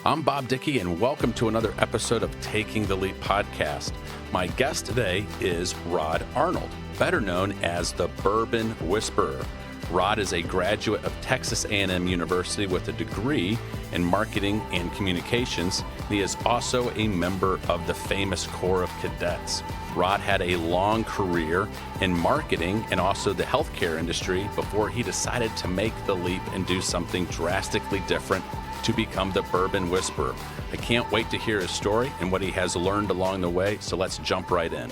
I'm Bob Dickie, and welcome to another episode of Taking the Leap podcast. My guest today is Rod Arnold, better known as the Bourbon Whisperer. Rod is a graduate of Texas A&M University with a degree in marketing and communications. He is also a member of the famous Corps of Cadets. Rod had a long career in marketing and also the healthcare industry before he decided to make the leap and do something drastically different to become the Bourbon Whisperer. I can't wait to hear his story and what he has learned along the way, so let's jump right in.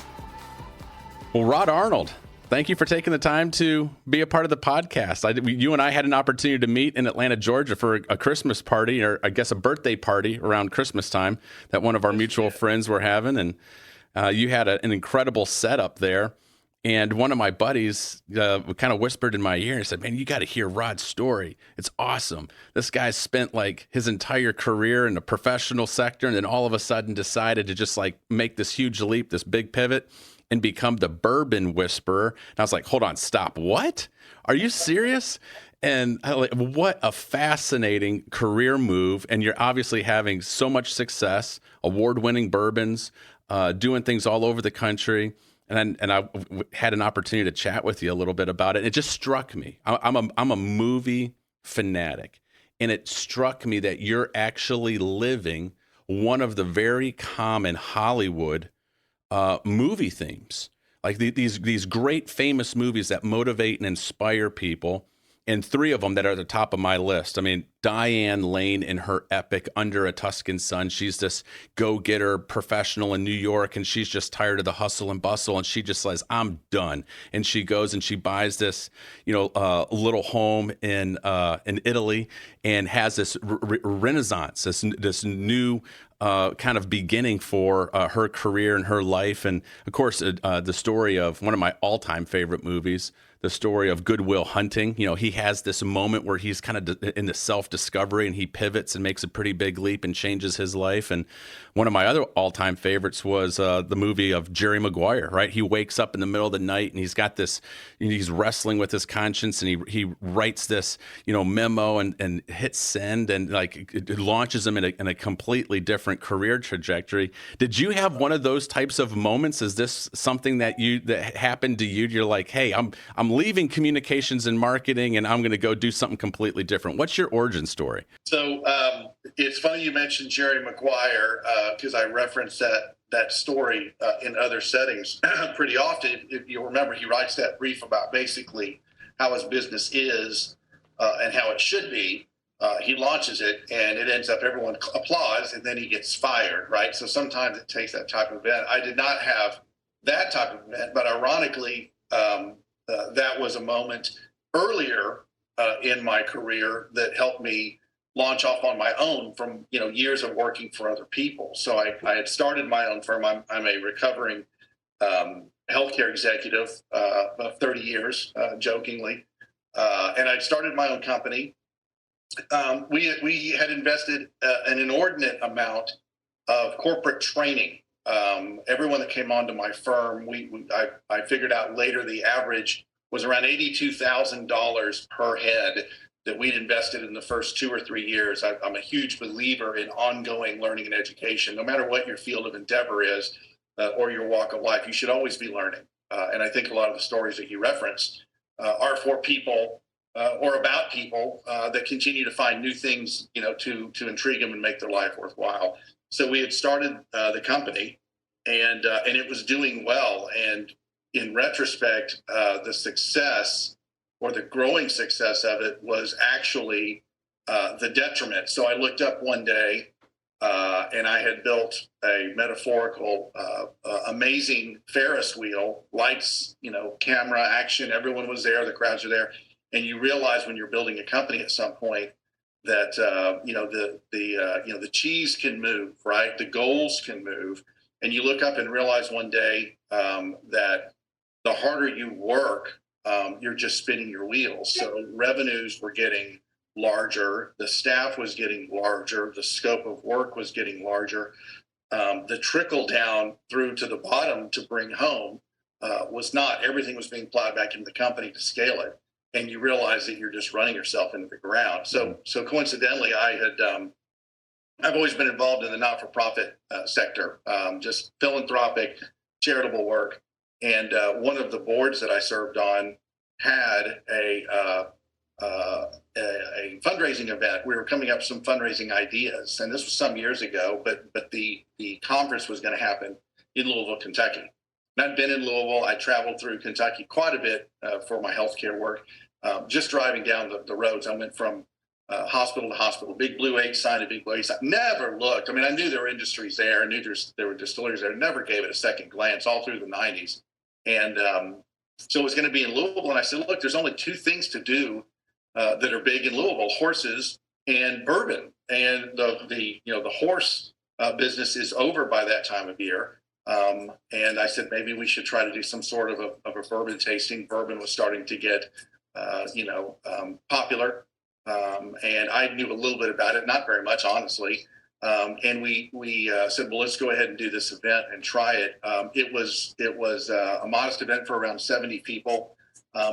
Well, Rod Arnold, thank you for taking the time to be a part of the podcast. You and I had an opportunity to meet in Atlanta, Georgia for a Christmas party, or I guess a birthday party around Christmas time that one of our mutual friends were having, and you had an incredible setup there. And one of my buddies kind of whispered in my ear and said, "Man, you got to hear Rod's story. It's awesome. This guy spent like his entire career in the professional sector and then all of a sudden decided to just like make this huge leap, this big pivot and become the Bourbon Whisperer." And I was like, hold on, stop. What? Are you serious? And what a fascinating career move. And you're obviously having so much success, award-winning bourbons, doing things all over the country. And I had an opportunity to chat with you a little bit about it. It just struck me. I'm a movie fanatic, and it struck me that you're actually living one of the very common Hollywood movie themes, like these great famous movies that motivate and inspire people. And three of them that are at the top of my list. I mean, Diane Lane in her epic Under a Tuscan Sun. She's this go-getter professional in New York, and she's just tired of the hustle and bustle, and she just says, "I'm done." And she goes and she buys this, little home in Italy, and has this renaissance, this new kind of beginning for her career and her life. And of course, the story of one of my all-time favorite movies, the story of Good Will Hunting. You know, he has this moment where he's kind of in the self-discovery, and he pivots and makes a pretty big leap and changes his life. And one of my other all-time favorites was the movie of Jerry Maguire, right? He wakes up in the middle of the night, and he's got this, he's wrestling with his conscience, and he writes this, memo and hits send, and like it launches him in a completely different career trajectory. Did you have one of those types of moments? Is this something that happened to you? You're like, hey, I'm leaving communications and marketing, and I'm going to go do something completely different. What's your origin story? So it's funny you mentioned Jerry Maguire, because I reference that story in other settings pretty often. If you'll remember, he writes that brief about basically how his business is and how it should be. He launches it, and it ends up everyone applauds, and then he gets fired, right? So sometimes it takes that type of event. I did not have that type of event, but ironically, that was a moment earlier in my career that helped me launch off on my own from years of working for other people. So I had started my own firm. I'm a recovering healthcare executive of 30 years, jokingly, and I'd started my own company. We had invested an inordinate amount of corporate training. Everyone that came onto my firm, I figured out later the average was around $82,000 per head that we'd invested in the first 2 or 3 years. I'm a huge believer in ongoing learning and education. No matter what your field of endeavor is or your walk of life, you should always be learning. And I think a lot of the stories that you referenced are for people or about people that continue to find new things, to intrigue them and make their life worthwhile. So we had started the company, and it was doing well. And in retrospect, the success or the growing success of it was actually the detriment. So I looked up one day, and I had built a metaphorical, amazing Ferris wheel, lights, camera, action. Everyone was there. The crowds are there. And you realize when you're building a company at some point that the cheese can move, right? The goals can move, and you look up and realize one day that the harder you work, you're just spinning your wheels. So revenues were getting larger, the staff was getting larger, the scope of work was getting larger. The trickle down through to the bottom to bring home was not. Everything was being plowed back into the company to scale it. And you realize that you're just running yourself into the ground. So coincidentally, I had I've always been involved in the not-for-profit sector, just philanthropic, charitable work. And one of the boards that I served on had a fundraising event. We were coming up with some fundraising ideas, and this was some years ago. But the conference was going to happen in Louisville, Kentucky. And I'd been in Louisville. I traveled through Kentucky quite a bit for my healthcare work. Just driving down the roads, I went from hospital to hospital, big blue H sign, a big blue H sign. Never looked. I mean, I knew there were industries there. I knew there were distilleries there. Never gave it a second glance all through the 90s. And so it was going to be in Louisville. And I said, look, there's only two things to do that are big in Louisville: horses and bourbon. And the horse business is over by that time of year. And I said, maybe we should try to do some sort of a bourbon tasting. Bourbon was starting to get, popular. And I knew a little bit about it, not very much, honestly. And we said, well, let's go ahead and do this event and try it. It was a modest event for around 70 people.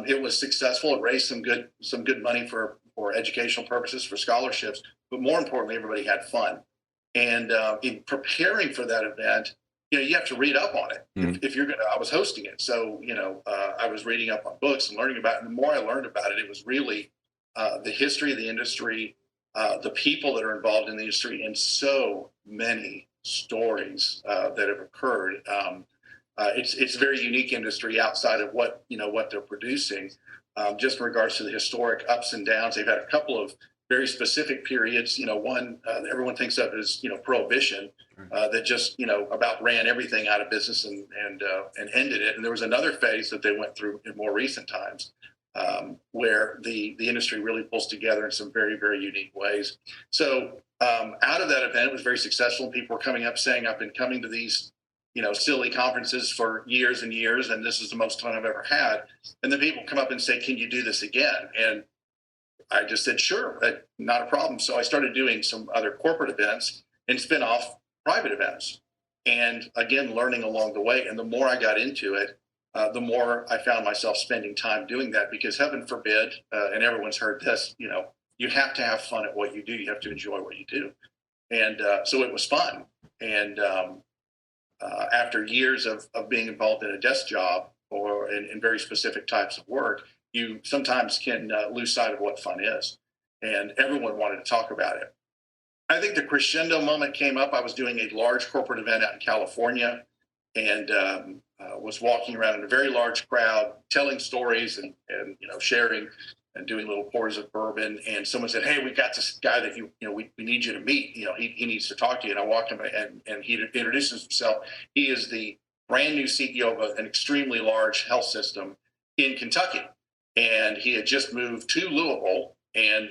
It was successful. It raised some good money for educational purposes, for scholarships. But more importantly, everybody had fun. And in preparing for that event, you have to read up on it. If you're I was hosting it, so I was reading up on books and learning about it. And the more I learned about it, it was really the history of the industry, the people that are involved in the industry, and so many stories that have occurred. It's a very unique industry outside of what they're producing. Just in regards to the historic ups and downs, they've had a couple of very specific periods. One everyone thinks of as Prohibition, that just about ran everything out of business and ended it. And there was another phase that they went through in more recent times, where the industry really pulls together in some very, very unique ways. So out of that event, it was very successful. People were coming up saying, I've been coming to these silly conferences for years and years, and this is the most fun I've ever had. And then people come up and say, can you do this again? And I just said, sure, not a problem. So I started doing some other corporate events and spin-off private events. And again, learning along the way. And the more I got into it, the more I found myself spending time doing that, because heaven forbid, and everyone's heard this, you have to have fun at what you do. You have to enjoy what you do. And so it was fun. And after years of being involved in a desk job or in very specific types of work, you sometimes can lose sight of what fun is. And everyone wanted to talk about it. I think the crescendo moment came up. I was doing a large corporate event out in California, and was walking around in a very large crowd, telling stories and sharing and doing little pours of bourbon. And someone said, hey, we got this guy that we need you to meet. He needs to talk to you. And I walked him, and he introduces himself. He is the brand new CEO of an extremely large health system in Kentucky. And he had just moved to Louisville, and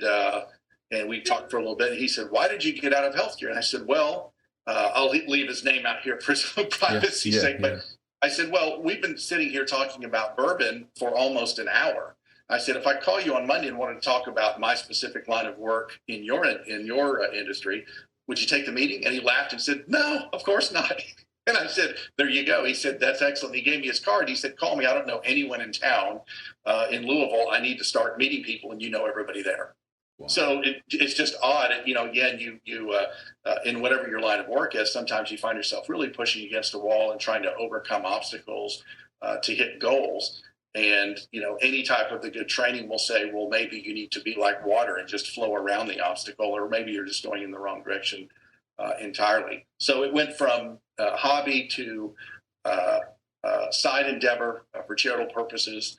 we talked for a little bit. He said, why did you get out of healthcare? And I said, well, I'll leave his name out here for some privacy sake. But I said, well, we've been sitting here talking about bourbon for almost an hour. I said, if I call you on Monday and wanted to talk about my specific line of work in your industry, would you take the meeting? And he laughed and said, no, of course not. And I said, there you go. He said, that's excellent. He gave me his card. He said, call me. I don't know anyone in town in Louisville. I need to start meeting people, and everybody there. Wow. So it's just odd. Again, you in whatever your line of work is, sometimes you find yourself really pushing against a wall and trying to overcome obstacles to hit goals. And, any type of the good training will say, well, maybe you need to be like water and just flow around the obstacle, or maybe you're just going in the wrong direction entirely. So it went from hobby to side endeavor for charitable purposes.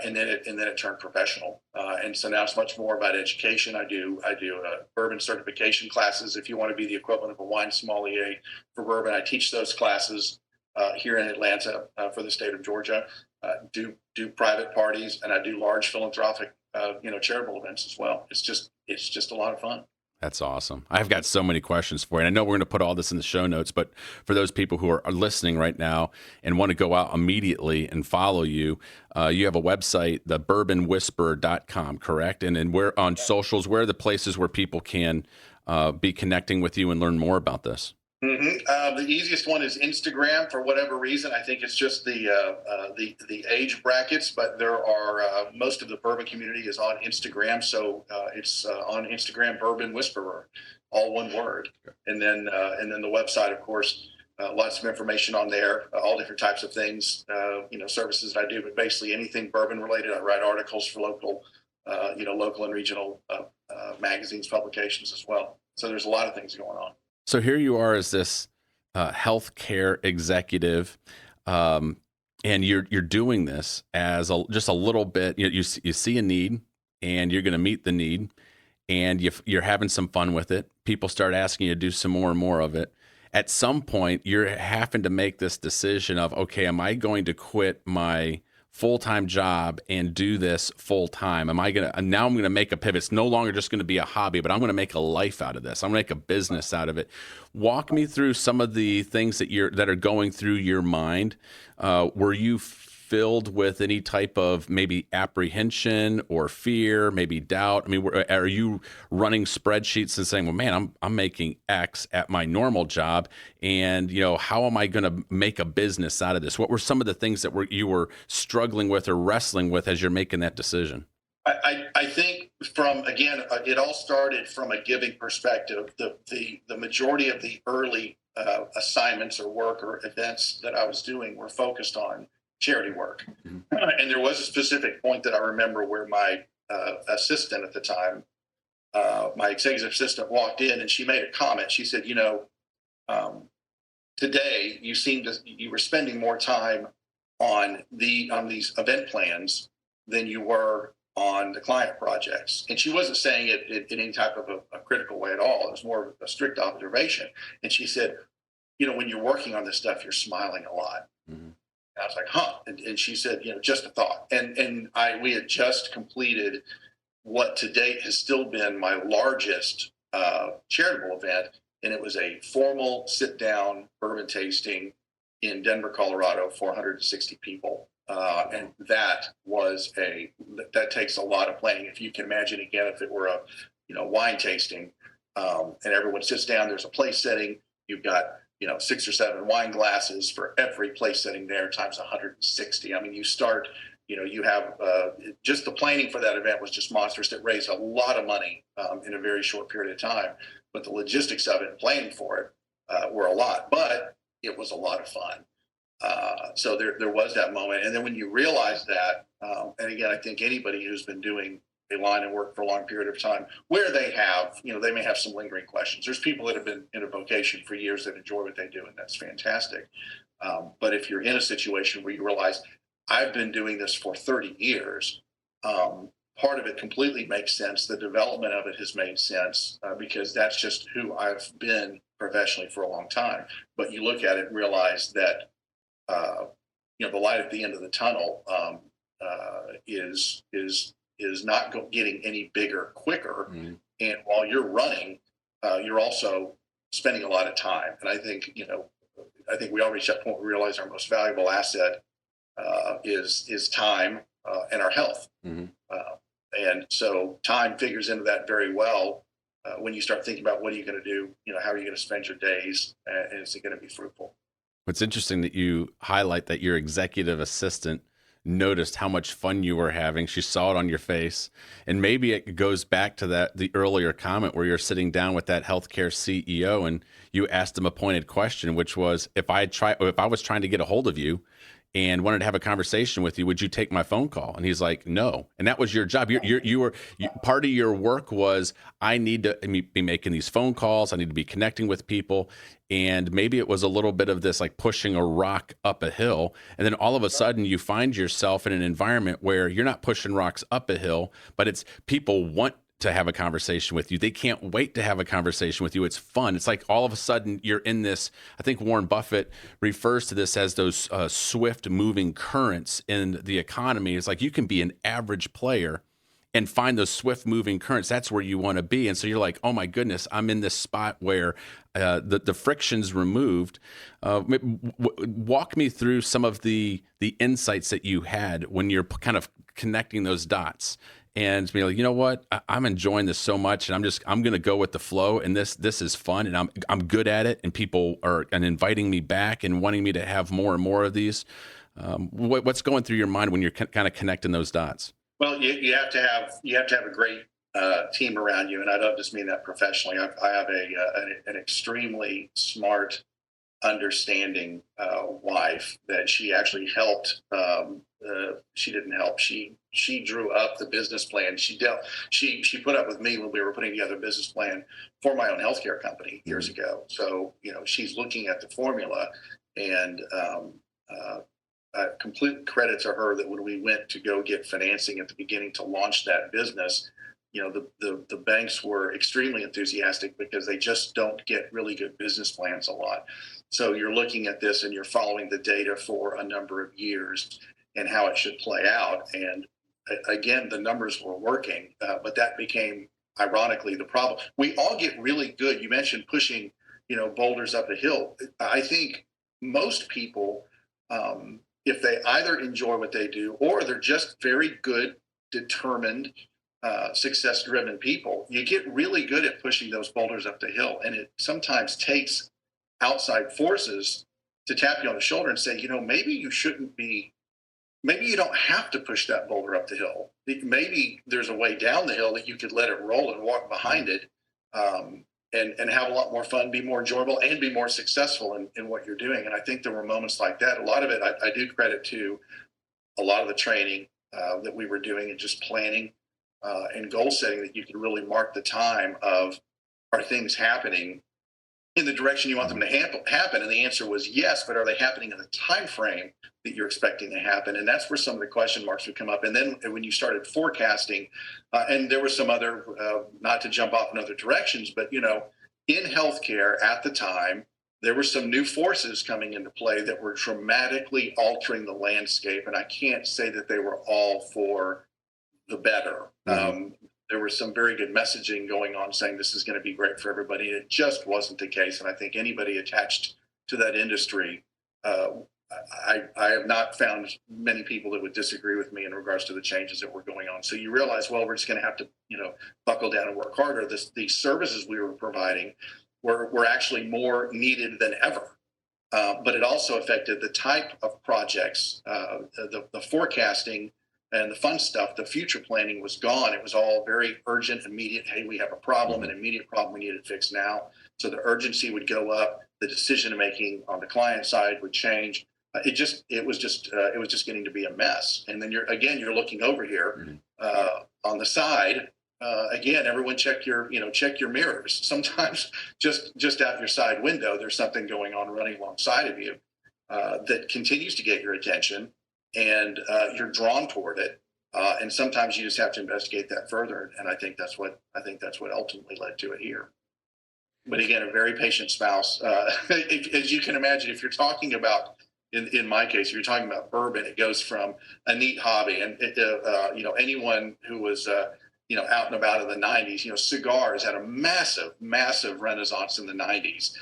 And then it turned professional. And so now it's much more about education. I do bourbon certification classes. If you want to be the equivalent of a wine sommelier for bourbon, I teach those classes here in Atlanta for the state of Georgia. Do private parties, and I do large philanthropic, charitable events as well. It's just a lot of fun. That's awesome. I've got so many questions for you. And I know we're going to put all this in the show notes, but for those people who are listening right now and want to go out immediately and follow you, you have a website, thebourbonwhisperer.com, correct? And then where on socials, where are the places where people can be connecting with you and learn more about this? The easiest one is Instagram. For whatever reason, I think it's just the age brackets, but there are most of the bourbon community is on Instagram, so it's on Instagram, Bourbon Whisperer, all one word, and then the website, of course. Lots of information on there, all different types of things, services that I do, but basically anything bourbon related. I write articles for local and regional magazines, publications as well. So there's a lot of things going on. So here you are as this healthcare executive, and you're doing this as just a little bit. You see a need, and you're going to meet the need, and you're having some fun with it. People start asking you to do some more and more of it. At some point, you're having to make this decision of, okay, am I going to quit my full-time job and do this full-time? Now I'm going to make a pivot. It's no longer just going to be a hobby, but I'm going to make a life out of this. I'm going to make a business out of it. Walk me through some of the things that are going through your mind. Were you filled with any type of maybe apprehension or fear, maybe doubt? I mean, are you running spreadsheets and saying, well, man, I'm making X at my normal job, and how am I going to make a business out of this? What were some of the things that you were struggling with or wrestling with as you're making that decision? I think it all started from a giving perspective. The majority of the early assignments or work or events that I was doing were focused on charity work. Mm-hmm. And there was a specific point that I remember where my assistant at the time, my executive assistant, walked in and she made a comment. She said, today you were spending more time on these event plans than you were on the client projects. And she wasn't saying it in any type of a critical way at all. It was more of a strict observation. And she said, when you're working on this stuff, you're smiling a lot. Mm-hmm. I was like, huh. And she said, just a thought. And we had just completed what to date has still been my largest charitable event. And it was a formal sit-down bourbon tasting in Denver, Colorado, 460 people. And that takes a lot of planning. If you can imagine, again, if it were a wine tasting, and everyone sits down, there's a place setting, you've got 6 or 7 wine glasses for every place setting there times 160. I mean, you have just the planning for that event was just monstrous. It raised a lot of money in a very short period of time, but the logistics of it and planning for it were a lot, but it was a lot of fun. So there was that moment. And then when you realize that, and again, I think anybody who's been doing a line of work for a long period of time, where they may have some lingering questions. There's people that have been in a vocation for years that enjoy what they do, and that's fantastic. But if you're in a situation where you realize, I've been doing this for 30 years, part of it completely makes sense. The development of it has made sense because that's just who I've been professionally for a long time. But you look at it and realize that, the light at the end of the tunnel is not getting any bigger quicker. Mm-hmm. And while you're running, you're also spending a lot of time. And I think we all reach that point where we realize our most valuable asset is time and our health. Mm-hmm. And so time figures into that very well when you start thinking about what are you going to do, how are you going to spend your days, and is it going to be fruitful? It's interesting that you highlight that your executive assistant noticed how much fun you were having. She saw it on your face. And maybe it goes back to the earlier comment where you're sitting down with that healthcare CEO and you asked him a pointed question, which was, if I was trying to get a hold of you and wanted to have a conversation with you, would you take my phone call? And he's like, no. And that was your job. Part of your work was, I need to be making these phone calls. I need to be connecting with people. And maybe it was a little bit of this, like pushing a rock up a hill. And then all of a sudden you find yourself in an environment where you're not pushing rocks up a hill, but it's people want to have a conversation with you. They can't wait to have a conversation with you. It's fun. It's like all of a sudden you're in this, I think Warren Buffett refers to this as those swift moving currents in the economy. It's like you can be an average player and find those swift moving currents. That's where you want to be. And so you're like, oh my goodness, I'm in this spot where the friction's removed. Walk me through some of the insights that you had when you're kind of connecting those dots and be like, you know what, I'm enjoying this so much, and I'm going to go with the flow, and this is fun, and I'm good at it, and people are inviting me back and wanting me to have more and more of these. What's going through your mind when you're kind of connecting those dots? Well, you have to have a great team around you, and I don't just mean that professionally. I have an extremely smart, understanding wife that she actually helped. She didn't help. She drew up the business plan. She put up with me when we were putting together a business plan for my own healthcare company years ago. So she's looking at the formula, and complete credit to her that when we went to go get financing at the beginning to launch that business, the banks were extremely enthusiastic because they just don't get really good business plans a lot. So you're looking at this and you're following the data for a number of years and how it should play out. And again, the numbers were working, but that became ironically the problem. We all get really good. You mentioned pushing, boulders up a hill. I think most people, if they either enjoy what they do or they're just very good, determined, success-driven people, you get really good at pushing those boulders up the hill. And it sometimes takes outside forces to tap you on the shoulder and say, maybe you shouldn't be, maybe you don't have to push that boulder up the hill. Maybe there's a way down the hill that you could let it roll and walk behind it, and have a lot more fun, be more enjoyable, and be more successful in what you're doing. And I think there were moments like that. A lot of it I do credit to a lot of the training that we were doing and just planning and goal setting, that you could really mark the time of, are things happening in the direction you want them to happen? And the answer was yes, but are they happening in the time frame that you're expecting to happen? And that's where some of the question marks would come up. And then when you started forecasting, and there were some other, not to jump off in other directions, but in healthcare at the time, there were some new forces coming into play that were dramatically altering the landscape. And I can't say that they were all for the better. There was some very good messaging going on saying this is going to be great for everybody. And it just wasn't the case. And I think anybody attached to that industry, I have not found many people that would disagree with me in regards to the changes that were going on. So you realize, well, we're just going to have to, buckle down and work harder. These services we were providing were actually more needed than ever. But it also affected the type of projects, the forecasting, and the fun stuff. The future planning was gone. It was all very urgent, immediate. Hey, we have a problem, an immediate problem. We need it fixed now. So the urgency would go up. The decision making on the client side would change. It was just getting to be a mess. And then you're looking over here on the side. Again, everyone check your mirrors. Sometimes just out your side window, there's something going on running alongside of you that continues to get your attention. And you're drawn toward it, and sometimes you just have to investigate that further. And I think that's what ultimately led to it here. But again, a very patient spouse. As you can imagine, if you're talking about, in my case, if you're talking about bourbon, it goes from a neat hobby, and anyone who was out and about in the '90s, cigars had a massive renaissance in the '90s.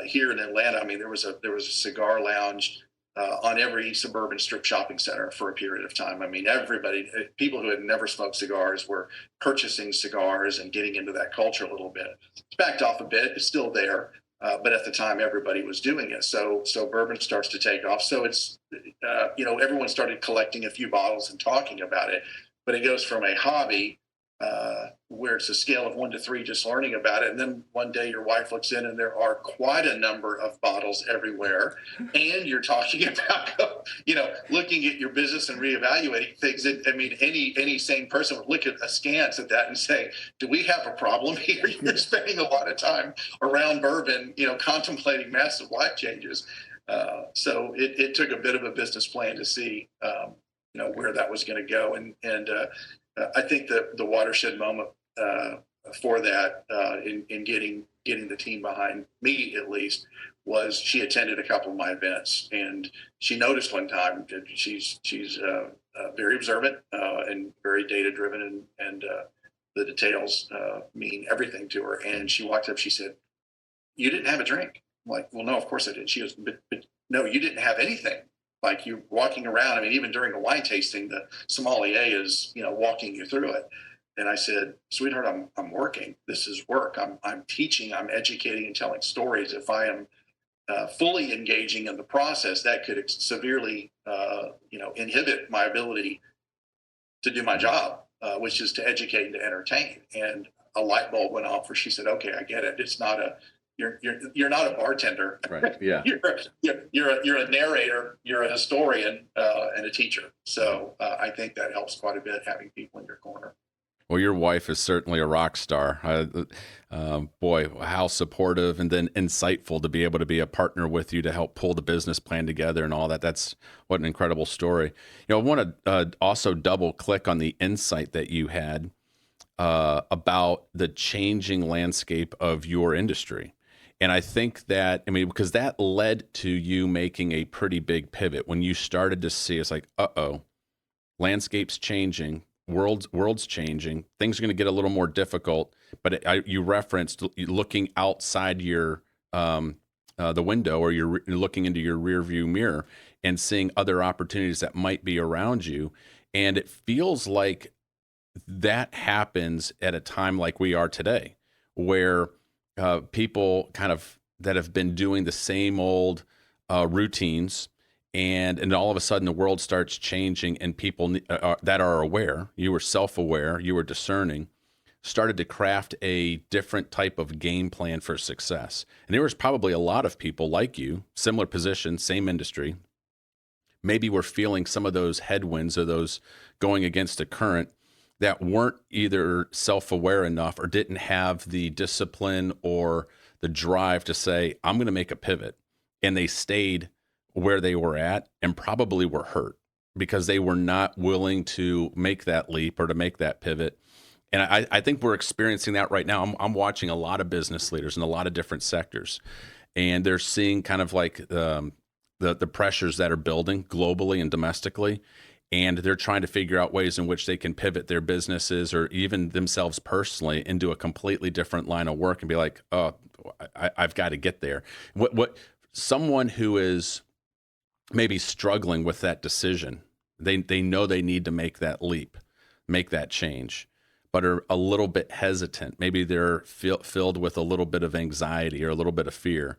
Here in Atlanta, I mean, there was a cigar lounge on every suburban strip shopping center for a period of time. I mean, people who had never smoked cigars were purchasing cigars and getting into that culture a little bit. It's backed off a bit. It's still there. But at the time, everybody was doing it. So bourbon starts to take off. So it's, everyone started collecting a few bottles and talking about it. But it goes from a hobby where it's a scale of 1 to 3, just learning about it. And then one day your wife looks in and there are quite a number of bottles everywhere. And you're talking about, looking at your business and reevaluating things. I mean, any sane person would look at askance at that and say, do we have a problem here? You're spending a lot of time around bourbon, contemplating massive life changes. So it took a bit of a business plan to see, where that was going to go. And I think the watershed moment for that in getting the team behind me, at least, was she attended a couple of my events, and she noticed one time that she's very observant and very data driven, and the details mean everything to her. And she walked up, she said, "You didn't have a drink." I'm like, "Well, no, of course I did." She goes, but no, you didn't have anything. like you walking around. I mean, even during the wine tasting, the sommelier is, walking you through it. And I said, sweetheart, I'm working. This is work. I'm teaching, I'm educating and telling stories. If I am fully engaging in the process, that could severely, inhibit my ability to do my job, which is to educate and to entertain. And a light bulb went off where she said, okay, I get it. It's not you're not a bartender. Right. Yeah. you're a narrator, you're a historian, and a teacher. So I think that helps quite a bit, having people in your corner. Well, your wife is certainly a rock star. Boy, how supportive and then insightful to be able to be a partner with you to help pull the business plan together and all that. That's what an incredible story. I want to also double click on the insight that you had about the changing landscape of your industry. And I think that, because that led to you making a pretty big pivot when you started to see it's like, landscape's changing. World's changing. Things are going to get a little more difficult. But you referenced looking outside your the window, or you're looking into your rear view mirror and seeing other opportunities that might be around you. And it feels like that happens at a time like we are today, where people kind of that have been doing the same old routines. And all of a sudden, the world starts changing, and people that are aware, you were self-aware, you were discerning, started to craft a different type of game plan for success. And there was probably a lot of people like you, similar position, same industry, maybe were feeling some of those headwinds or those going against the current, that weren't either self-aware enough or didn't have the discipline or the drive to say, I'm going to make a pivot. And they stayed where they were at and probably were hurt because they were not willing to make that leap or to make that pivot. And I think we're experiencing that right now. I'm watching a lot of business leaders in a lot of different sectors, and they're seeing kind of like the pressures that are building globally and domestically. And they're trying to figure out ways in which they can pivot their businesses or even themselves personally into a completely different line of work and be like, oh, I've got to get there. What someone who is maybe struggling with that decision, they know they need to make that leap, make that change, but are a little bit hesitant. Maybe they're filled with a little bit of anxiety or a little bit of fear.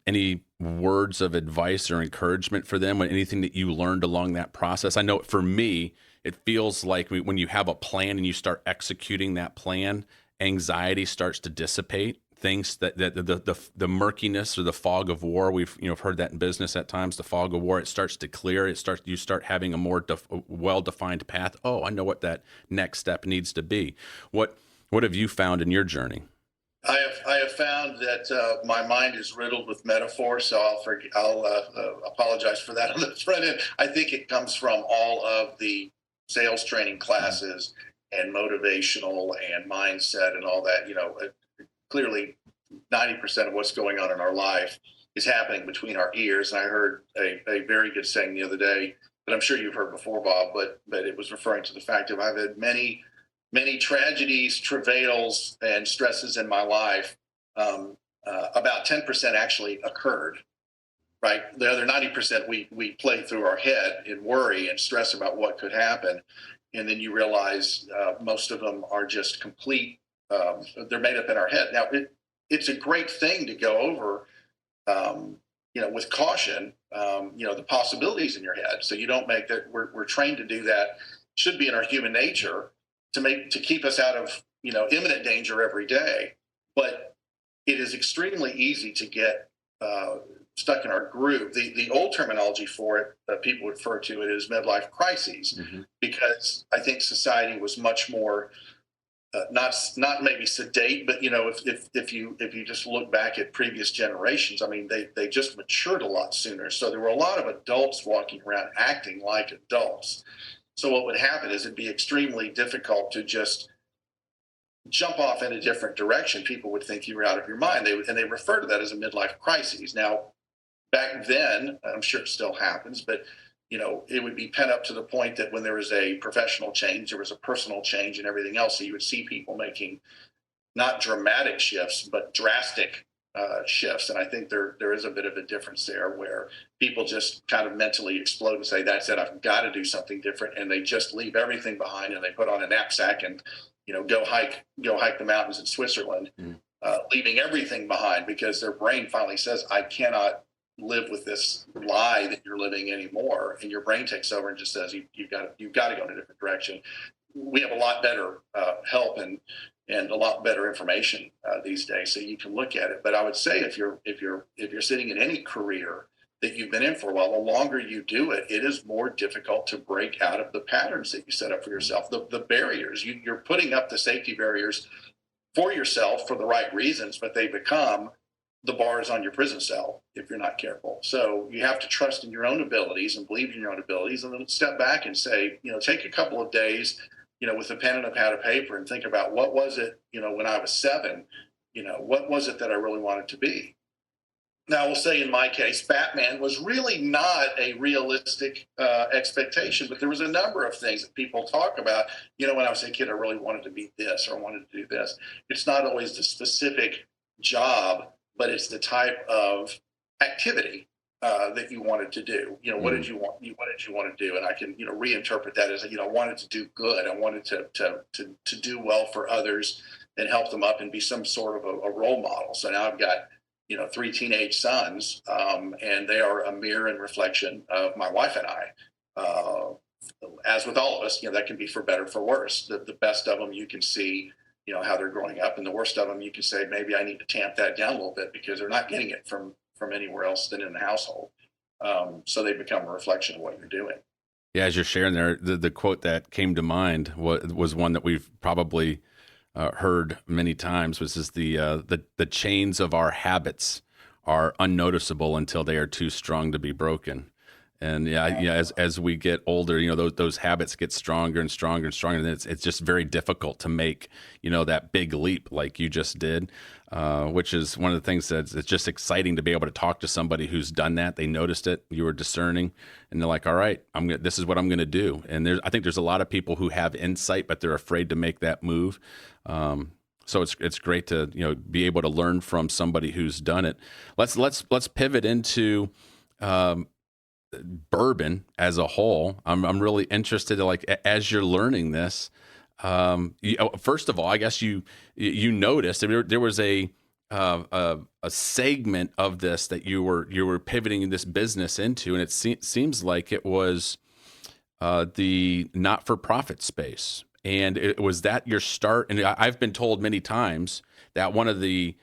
Any words of advice or encouragement for them? Anything that you learned along that process? I know for me, it feels like when you have a plan and you start executing that plan, anxiety starts to dissipate. Things that the murkiness or the fog of war, we've heard that in business at times. The fog of war, it starts to clear. You start having a more well-defined path. Oh, I know what that next step needs to be. What have you found in your journey? I have found that my mind is riddled with metaphor, so I'll apologize for that on the front end. I think it comes from all of the sales training classes and motivational and mindset and all that. Clearly 90% of what's going on in our life is happening between our ears. And I heard a very good saying the other day that I'm sure you've heard before, Bob, but it was referring to the fact that I've had many tragedies, travails, and stresses in my life. About 10% actually occurred, right? The other 90% we play through our head in worry and stress about what could happen. And then you realize most of them are just complete. They're made up in our head. Now, it's a great thing to go over, with caution, the possibilities in your head. So you don't make that. We're trained to do that. Should be in our human nature to keep us out of, imminent danger every day. But it is extremely easy to get stuck in our groove. The old terminology for it that people refer to it as midlife crises, because I think society was much more not maybe sedate, but if you just look back at previous generations, I mean they just matured a lot sooner. So there were a lot of adults walking around acting like adults. So what would happen is it'd be extremely difficult to just jump off in a different direction. People would think you were out of your mind. They refer to that as a midlife crisis. Now, back then, I'm sure it still happens, but it would be pent up to the point that when there was a professional change, there was a personal change and everything else. So you would see people making not dramatic shifts, but drastic shifts. And I think there is a bit of a difference there where people just kind of mentally explode and say, that's it, I've got to do something different. And they just leave everything behind and they put on a knapsack and, go hike the mountains in Switzerland, leaving everything behind because their brain finally says, I cannot live with this lie that you're living anymore. And your brain takes over and just says, you've got to go in a different direction. We have a lot better help and a lot better information these days, so you can look at it. But I would say if you're sitting in any career that you've been in for a while, the longer you do it, it is more difficult to break out of the patterns that you set up for yourself. The barriers you're putting up, the safety barriers for yourself for the right reasons, but they become the bars on your prison cell if you're not careful. So you have to trust in your own abilities and believe in your own abilities, and then step back and say, take a couple of days, with a pen and a pad of paper and think about what was it, when I was 7, what was it that I really wanted to be? Now, I will say in my case, Batman was really not a realistic expectation, but there was a number of things that people talk about. When I was a kid, I really wanted to be this or I wanted to do this. It's not always the specific job, but it's the type of activity that you wanted to do. What did you want? What did you want to do? And I can, reinterpret that as, I wanted to do good. I wanted to do well for others and help them up and be some sort of a role model. So now I've got, 3 teenage sons, and they are a mirror and reflection of my wife and I. As with all of us, that can be for better, for worse. The best of them, you can see, how they're growing up, and the worst of them, you can say, maybe I need to tamp that down a little bit because they're not getting it from anywhere else than in the household. So they become a reflection of what you're doing. Yeah, as you're sharing there, the quote that came to mind was one that we've probably heard many times, which is the chains of our habits are unnoticeable until they are too strong to be broken. And as we get older, those habits get stronger and stronger and stronger, and it's just very difficult to make that big leap like you just did, which is one of the things that's it's just exciting to be able to talk to somebody who's done that. They noticed it, you were discerning, and they're like, all right, this is what I'm going to do. And I think there's a lot of people who have insight, but they're afraid to make that move. So it's great to be able to learn from somebody who's done it. Let's pivot into bourbon as a whole. I'm really interested in, like, as you're learning this, first of all, I guess you noticed there was a segment of this that you were pivoting this business into, and it seems like it was the not-for-profit space. And was that your start? And I've been told many times that one of the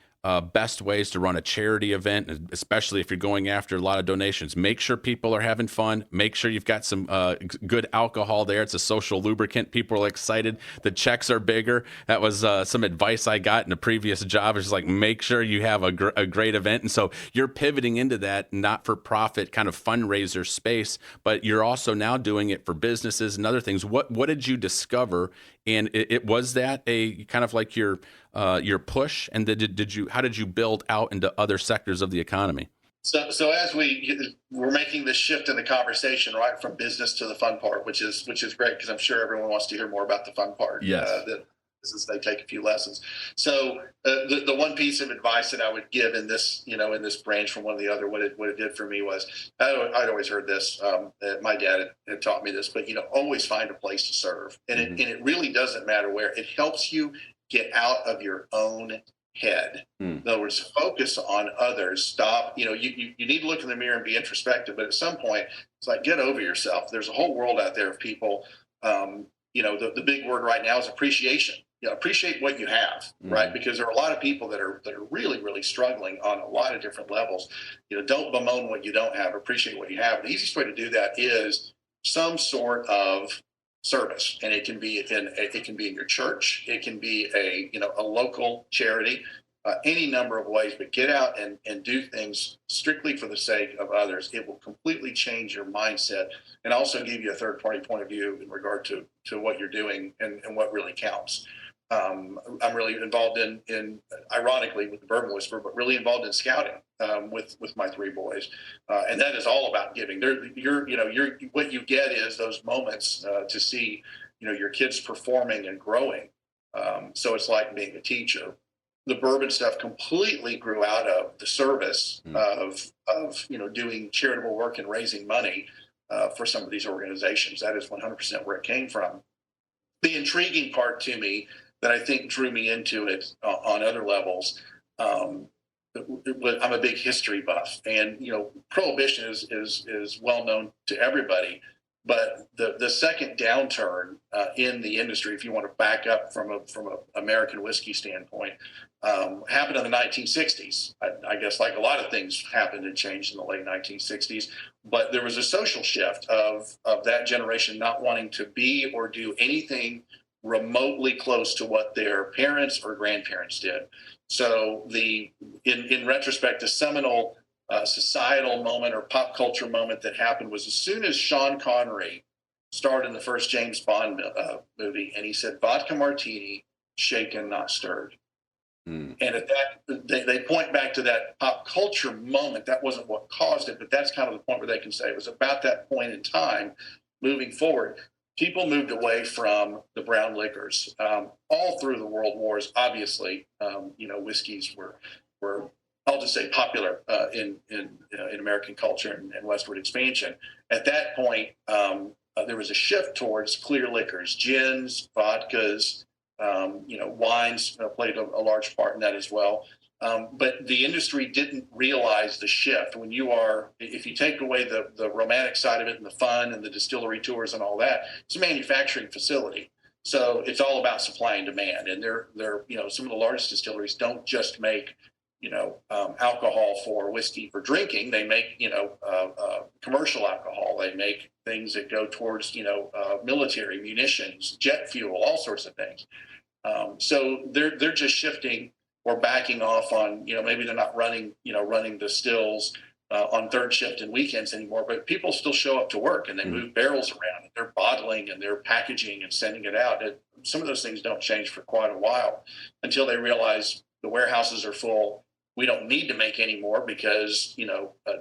best ways to run a charity event, especially if you're going after a lot of donations, make sure people are having fun. Make sure you've got some good alcohol there. It's a social lubricant. People are excited. The checks are bigger. That was some advice I got in a previous job. It's like, make sure you have a great event. And so you're pivoting into that not-for-profit kind of fundraiser space, but you're also now doing it for businesses and other things. What did you discover? And it was that a kind of like your push, and how did you build out into other sectors of the economy? So as we're making this shift in the conversation, right, from business to the fun part, which is great, because I'm sure everyone wants to hear more about the fun part. Yes. Since they take a few lessons. So the one piece of advice that I would give in this, in this branch from one to the other, what it did for me was, I'd always heard this. My dad had taught me this, but always find a place to serve, and it really doesn't matter where. It helps you get out of your own head. In other words, focus on others. Stop. You need to look in the mirror and be introspective, but at some point, it's like, get over yourself. There's a whole world out there of people. The big word right now is appreciation. Appreciate what you have, right? Because there are a lot of people that are really, really struggling on a lot of different levels. Don't bemoan what you don't have. Appreciate what you have. The easiest way to do that is some sort of service, and it can be in your church. It can be a local charity. Any number of ways, but get out and do things strictly for the sake of others. It will completely change your mindset and also give you a third-party point of view in regard to what you're doing and what really counts. I'm really involved in ironically with the Bourbon Whisperer, but really involved in scouting with my 3 boys, and that is all about giving. What you get is those moments to see your kids performing and growing. So it's like being a teacher. the bourbon stuff completely grew out of the service of doing charitable work and raising money for some of these organizations. That is 100% where it came from. The intriguing part to me that I think drew me into it on other levels. I'm a big history buff, and Prohibition is well known to everybody. But the second downturn in the industry, if you want to back up from a American whiskey standpoint, happened in the 1960s. I guess, like a lot of things happened and changed in the late 1960s. But there was a social shift of that generation not wanting to be or do anything remotely close to what their parents or grandparents did. So in retrospect, the seminal societal moment or pop culture moment that happened was as soon as Sean Connery starred in the first James Bond movie, and he said, "Vodka martini, shaken, not stirred." And at that, they point back to that pop culture moment. That wasn't what caused it, but that's kind of the point where they can say it was about that point in time. Moving forward, people moved away from the brown liquors all through the world wars. Obviously, whiskeys were I'll just say popular in American culture and westward expansion. At that point, there was a shift towards clear liquors, gins, vodkas, wines played a large part in that as well. But the industry didn't realize the shift. If you take away the romantic side of it and the fun and the distillery tours and all that, it's a manufacturing facility. So it's all about supply and demand. And they're some of the largest distilleries don't just make alcohol for whiskey for drinking. They make commercial alcohol. They make things that go towards military munitions, jet fuel, all sorts of things. So they're just shifting or backing off on maybe they're not running the stills on third shift and weekends anymore, but people still show up to work and they move barrels around and they're bottling and they're packaging and sending it out. Some of those things don't change for quite a while until they realize the warehouses are full. We don't need to make any more because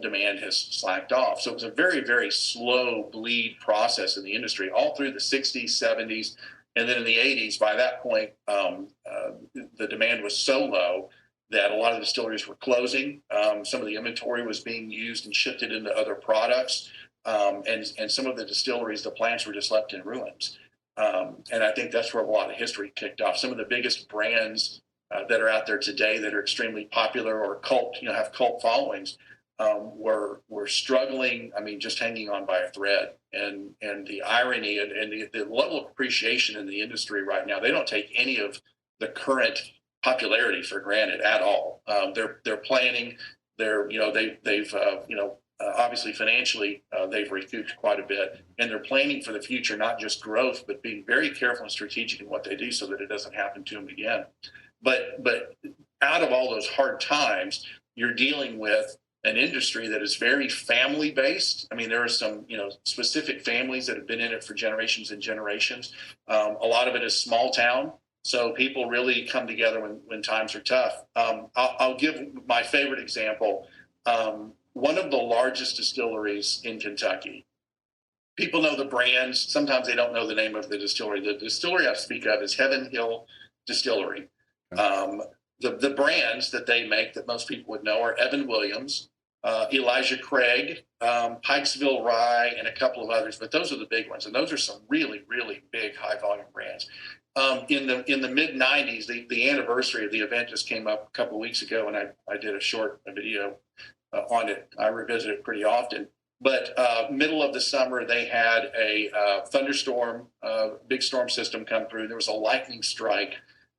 demand has slacked off. So it was a very, very slow bleed process in the industry all through the 60s, 70s. And then in the 80s, by that point, the demand was so low that a lot of distilleries were closing. Some of the inventory was being used and shifted into other products. And some of the distilleries, the plants were just left in ruins. And I think that's where a lot of history kicked off. Some of the biggest brands that are out there today that are extremely popular or cult, have cult followings, were struggling. I mean, just hanging on by a thread. And the irony and the level of appreciation in the industry right now, they don't take any of the current popularity for granted at all. They're planning. They've obviously financially they've recouped quite a bit, and they're planning for the future, not just growth, but being very careful and strategic in what they do so that it doesn't happen to them again. But out of all those hard times, you're dealing with an industry that is very family based. I mean, there are some, specific families that have been in it for generations and generations. A lot of it is small town. So people really come together when times are tough. I'll give my favorite example. One of the largest distilleries in Kentucky. People know the brands. Sometimes they don't know the name of the distillery. The distillery I speak of is Heaven Hill Distillery. The brands that they make that most people would know are Evan Williams, Elijah Craig, Pikesville Rye, and a couple of others. But those are the big ones, and those are some really, really big, high-volume brands. In the mid-'90s, the anniversary of the event just came up a couple of weeks ago, and I did a short video on it. I revisit it pretty often. But middle of the summer, they had a thunderstorm, big storm system come through. There was a lightning strike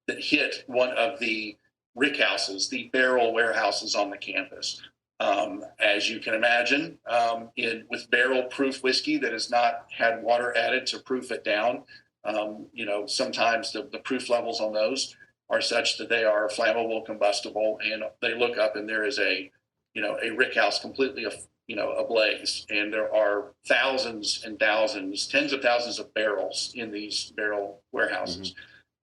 that hit one of the rickhouses, the barrel warehouses on the campus. As you can imagine, with barrel-proof whiskey that has not had water added to proof it down, sometimes the proof levels on those are such that they are flammable, combustible, and they look up and there is a rickhouse completely ablaze, and there are thousands and thousands, tens of thousands of barrels in these barrel warehouses.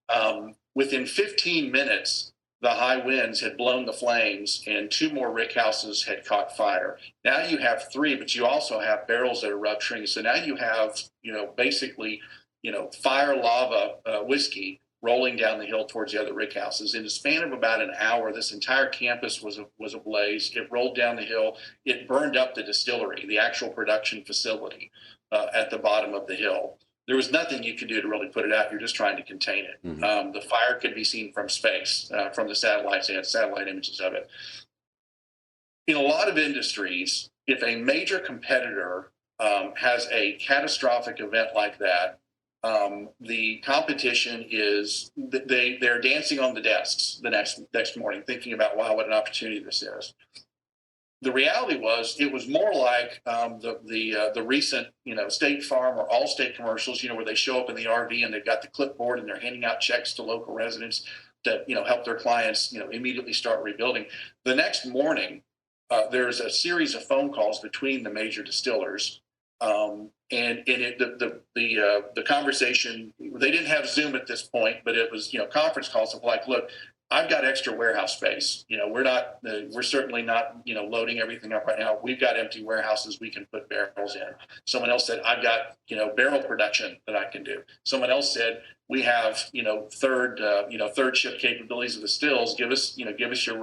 Mm-hmm. Within 15 minutes, the high winds had blown the flames and 2 more rickhouses had caught fire. Now you have 3, but you also have barrels that are rupturing. So now you have, basically, fire lava whiskey rolling down the hill towards the other rig houses. In the span of about an hour, this entire campus was ablaze. It rolled down the hill. It burned up the distillery, the actual production facility at the bottom of the hill. There was nothing you could do to really put it out. You're just trying to contain it. Mm-hmm. The fire could be seen from space, from the satellites. They had satellite images of it. In a lot of industries, if a major competitor has a catastrophic event like that, the competition is they're dancing on the desks the next morning, thinking about, wow, what an opportunity this is. The reality it was more like the recent, State Farm or Allstate commercials, where they show up in the RV and they've got the clipboard and they're handing out checks to local residents to, help their clients, immediately start rebuilding. The next morning, there's a series of phone calls between the major distillers. The conversation, they didn't have Zoom at this point, but it was, conference calls of like, look, I've got extra warehouse space. We're certainly not, loading everything up right now. We've got empty warehouses we can put barrels in. Someone else said, I've got, barrel production that I can do. Someone else said, we have, third shift capabilities of the stills. Give us your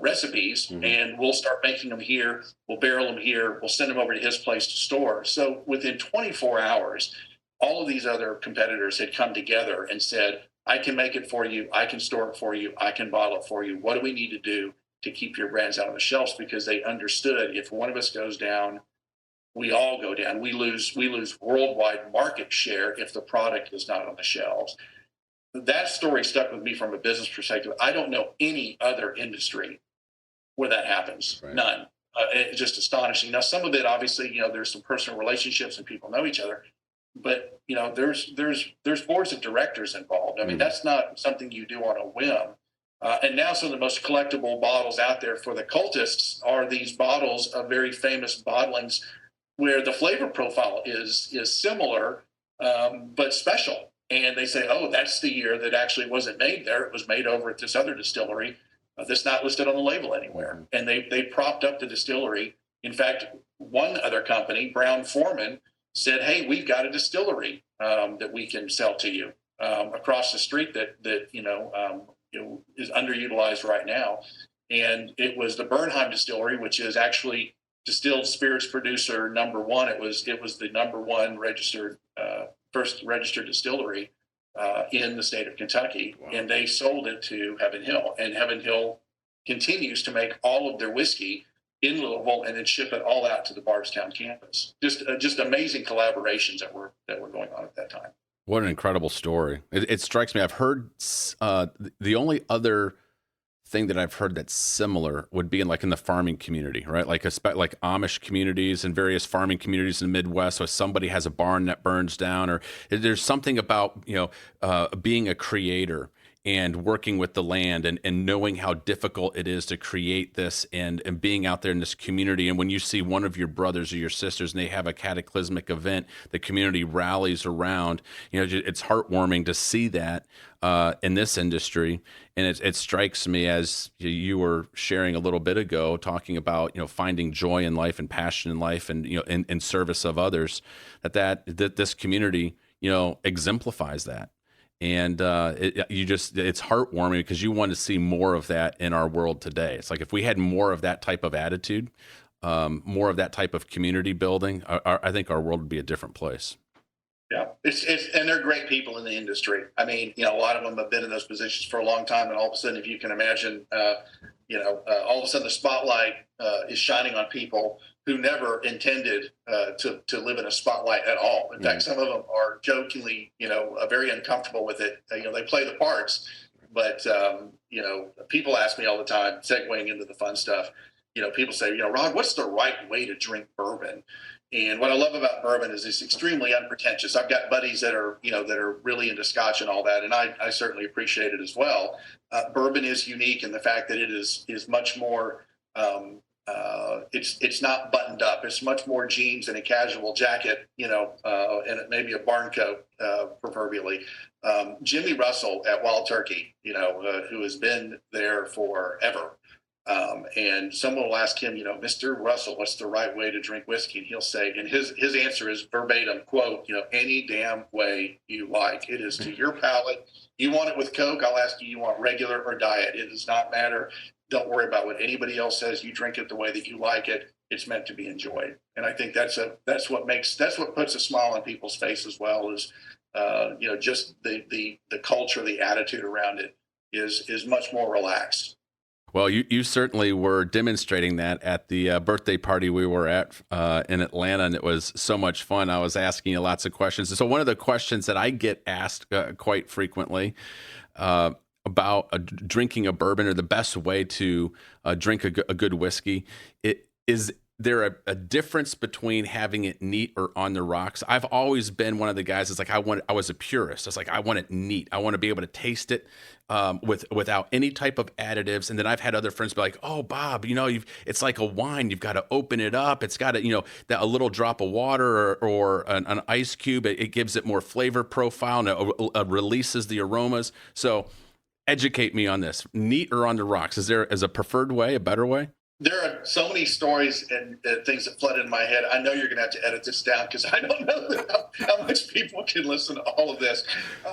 recipes, mm-hmm. and we'll start making them here. We'll barrel them here. We'll send them over to his place to store. So within 24 hours, all of these other competitors had come together and said, I can make it for you. I can store it for you. I can bottle it for you. What do we need to do to keep your brands out of the shelves? Because they understood if one of us goes down, we all go down. We lose worldwide market share if the product is not on the shelves. That story stuck with me from a business perspective. I don't know any other industry where that happens. Right. None. It's just astonishing. Now, some of it, obviously, there's some personal relationships and people know each other. But, there's boards of directors involved. I mean, that's not something you do on a whim. And now some of the most collectible bottles out there for the cultists are these bottles of very famous bottlings where the flavor profile is similar, but special. And they say, oh, that's the year that actually wasn't made there. It was made over at this other distillery that's not listed on the label anywhere. And they propped up the distillery. In fact, one other company, Brown-Forman, said, hey, we've got a distillery that we can sell to you across the street that is underutilized right now. And it was the Bernheim distillery, which is actually distilled spirits producer number one. It was the number one first registered distillery in the state of Kentucky. Wow. And they sold it to Heaven Hill. And Heaven Hill continues to make all of their whiskey in Louisville and then ship it all out to the Bardstown campus. Just amazing collaborations that were going on at that time. What an incredible story. It strikes me. I've heard the only other thing that I've heard that's similar would be in the farming community, right? Like Amish communities and various farming communities in the Midwest. So somebody has a barn that burns down, or there's something about, being a creator and working with the land and knowing how difficult it is to create this and being out there in this community. And when you see one of your brothers or your sisters and they have a cataclysmic event, the community rallies around, it's heartwarming to see that in this industry. And it strikes me, as you were sharing a little bit ago, talking about, finding joy in life and passion in life and, in service of others, that this community, exemplifies that. And it's heartwarming because you want to see more of that in our world today. It's like if we had more of that type of attitude, more of that type of community building, I think our world would be a different place. Yeah, and they're great people in the industry. I mean, a lot of them have been in those positions for a long time, and all of a sudden, if you can imagine, all of a sudden the spotlight is shining on people who never intended to live in a spotlight at all. In fact, some of them are jokingly, very uncomfortable with it. They play the parts, but people ask me all the time, segueing into the fun stuff. People say, Rod, what's the right way to drink bourbon? And what I love about bourbon is it's extremely unpretentious. I've got buddies that are really into scotch and all that, and I certainly appreciate it as well. Bourbon is unique in the fact that it is much more. It's not buttoned up. It's much more jeans and a casual jacket, and maybe a barn coat, proverbially. Jimmy Russell at Wild Turkey, who has been there forever, And someone will ask him, Mr. Russell, what's the right way to drink whiskey? And he'll say, and his answer is verbatim, quote, any damn way you like. It is to your palate. You want it with Coke? I'll ask you, you want regular or diet? It does not matter. Don't worry about what anybody else says. You drink it the way that you like it. It's meant to be enjoyed. And I think that's what puts a smile on people's face as well, is just the culture, the attitude around it is much more relaxed. Well, you certainly were demonstrating that at the birthday party we were at in Atlanta, and it was so much fun. I was asking you lots of questions. So one of the questions that I get asked quite frequently about drinking a bourbon, or the best way to drink a good whiskey, is there a difference between having it neat or on the rocks? I've always been one of the guys that's like, I was a purist. It's like, I want it neat. I want to be able to taste it without any type of additives. And then I've had other friends be like, oh, Bob, it's like a wine. You've got to open it up. It's got to, that a little drop of water or an ice cube. It gives it more flavor profile, and it releases the aromas. So educate me on this. Neat or on the rocks? Is there a preferred way, a better way? There are so many stories and things that flood in my head. I know you're going to have to edit this down, because I don't know how much people can listen to all of this.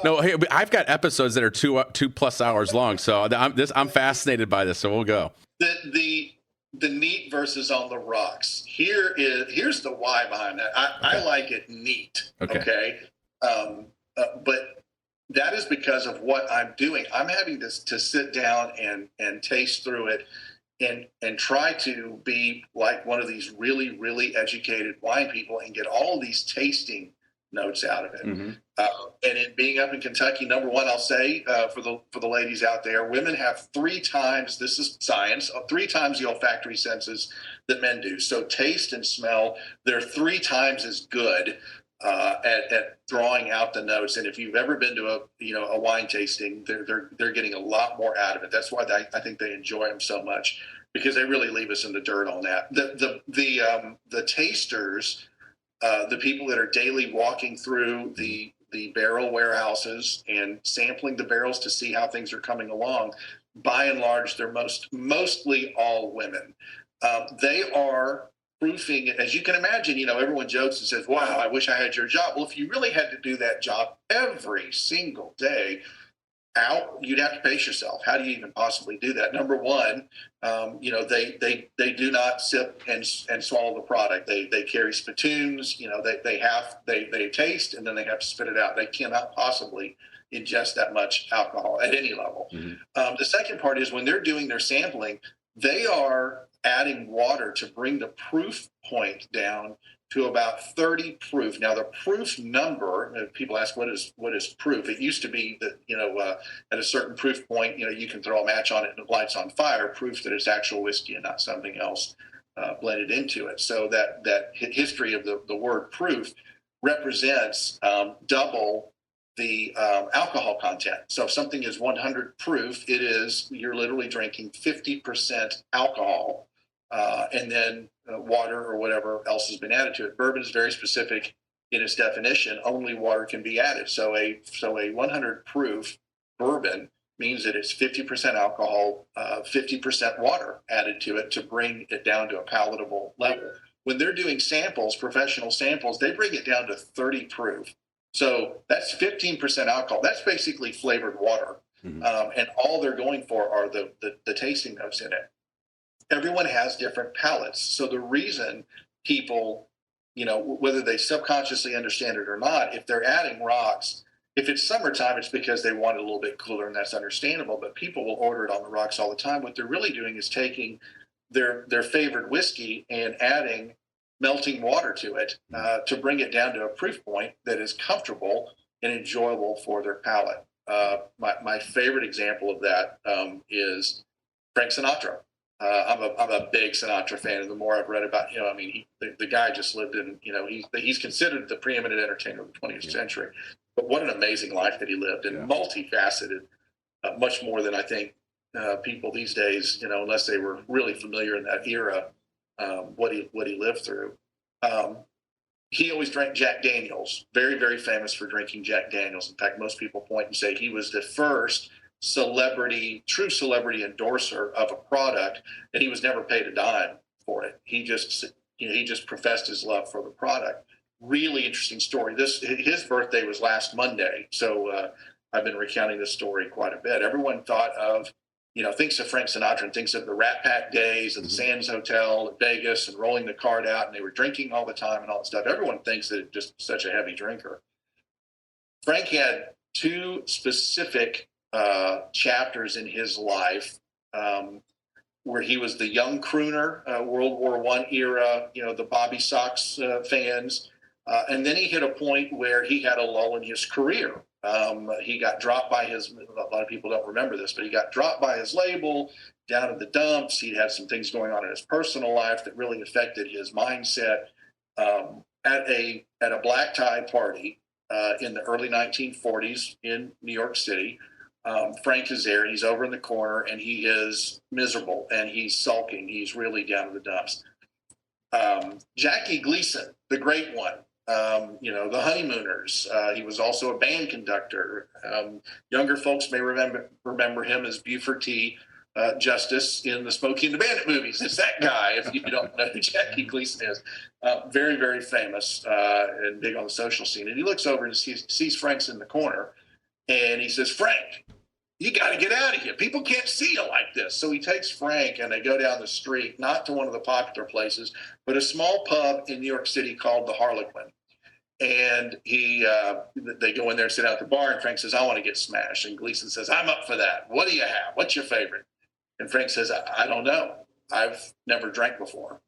No, hey, I've got episodes that are 2+ hours long, so I'm fascinated by this. So we'll go. The neat versus on the rocks. Here's the why behind that. I like it neat. Okay. But that is because of what I'm doing. I'm having to sit down and taste through it. And try to be like one of these really, really educated wine people and get all these tasting notes out of it. Mm-hmm. And in being up in Kentucky, number one, I'll say for the ladies out there, women have 3 times, this is science, 3 times the olfactory senses that men do. So taste and smell, they're 3 times as good at drawing out the notes. And if you've ever been to a wine tasting, they're getting a lot more out of it. That's why I think they enjoy them so much, because they really leave us in the dirt on that. The tasters, the people that are daily walking through the barrel warehouses and sampling the barrels to see how things are coming along, by and large, they're mostly all women. They are proofing, as you can imagine, everyone jokes and says, wow, I wish I had your job. Well, if you really had to do that job every single day, you'd have to pace yourself. How do you even possibly do that? Number one, they do not sip and swallow the product. They carry spittoons. They taste, and then they have to spit it out. They cannot possibly ingest that much alcohol at any level. Mm-hmm. The second part is when they're doing their sampling, they are adding water to bring the proof point down to about 30 proof. Now, the proof number, people ask, what is proof? It used to be that, at a certain proof point, you can throw a match on it and it lights on fire, proof that it's actual whiskey and not something else blended into it. So that history of the word proof represents double the alcohol content. So if something is 100 proof, you're literally drinking 50% alcohol, and then water or whatever else has been added to it. Bourbon is very specific in its definition. Only water can be added. So a 100 proof bourbon means that it's 50% alcohol, 50% water added to it to bring it down to a palatable level. When they're doing samples, professional samples, they bring it down to 30 proof. So that's 15% alcohol. That's basically flavored water. Mm-hmm. And all they're going for are the tasting notes in it. Everyone has different palates. So the reason people, whether they subconsciously understand it or not, if they're adding rocks, if it's summertime, it's because they want it a little bit cooler, and that's understandable. But people will order it on the rocks all the time. What they're really doing is taking their favorite whiskey and adding melting water to it to bring it down to a proof point that is comfortable and enjoyable for their palate. My favorite example of that is Frank Sinatra. I'm a big Sinatra fan, and the more I've read about him, the guy just lived in, he's considered the preeminent entertainer of the 20th century. But what an amazing life that he lived, and multifaceted, much more than I think people these days, unless they were really familiar in that era, what he lived through. He always drank Jack Daniels, very, very famous for drinking Jack Daniels. In fact, most people point and say he was the first true celebrity endorser of a product, and he was never paid a dime for it. He just professed his love for the product. Really interesting story. His birthday was last Monday, so I've been recounting this story quite a bit. Everyone thinks of Frank Sinatra and thinks of the Rat Pack days at the Sands Hotel at Vegas and rolling the card out, and they were drinking all the time and all that stuff. Everyone thinks that he's just such a heavy drinker. Frank had two specific chapters in his life where he was the young crooner, World War I era, the Bobby Sox fans. And then he hit a point where he had a lull in his career. He got dropped by a lot of people don't remember this, but he got dropped by his label, down in the dumps. He had some things going on in his personal life that really affected his mindset. At a black tie party in the early 1940s in New York City, Frank is there, and he's over in the corner, and he is miserable, and he's sulking. He's really down in the dumps. Jackie Gleason, the great one, the Honeymooners. He was also a band conductor. Younger folks may remember him as Buford T. Justice in the Smokey and the Bandit movies. It's that guy, if you don't know who Jackie Gleason is. Very, very famous and big on the social scene. And he looks over and sees Frank's in the corner, and he says, "Frank, you got to get out of here. People can't see you like this." So he takes Frank, and they go down the street, not to one of the popular places, but a small pub in New York City called the Harlequin. And they go in there and sit out at the bar, and Frank says, "I want to get smashed." And Gleason says, "I'm up for that. What do you have? What's your favorite?" And Frank says, I don't know. I've never drank before."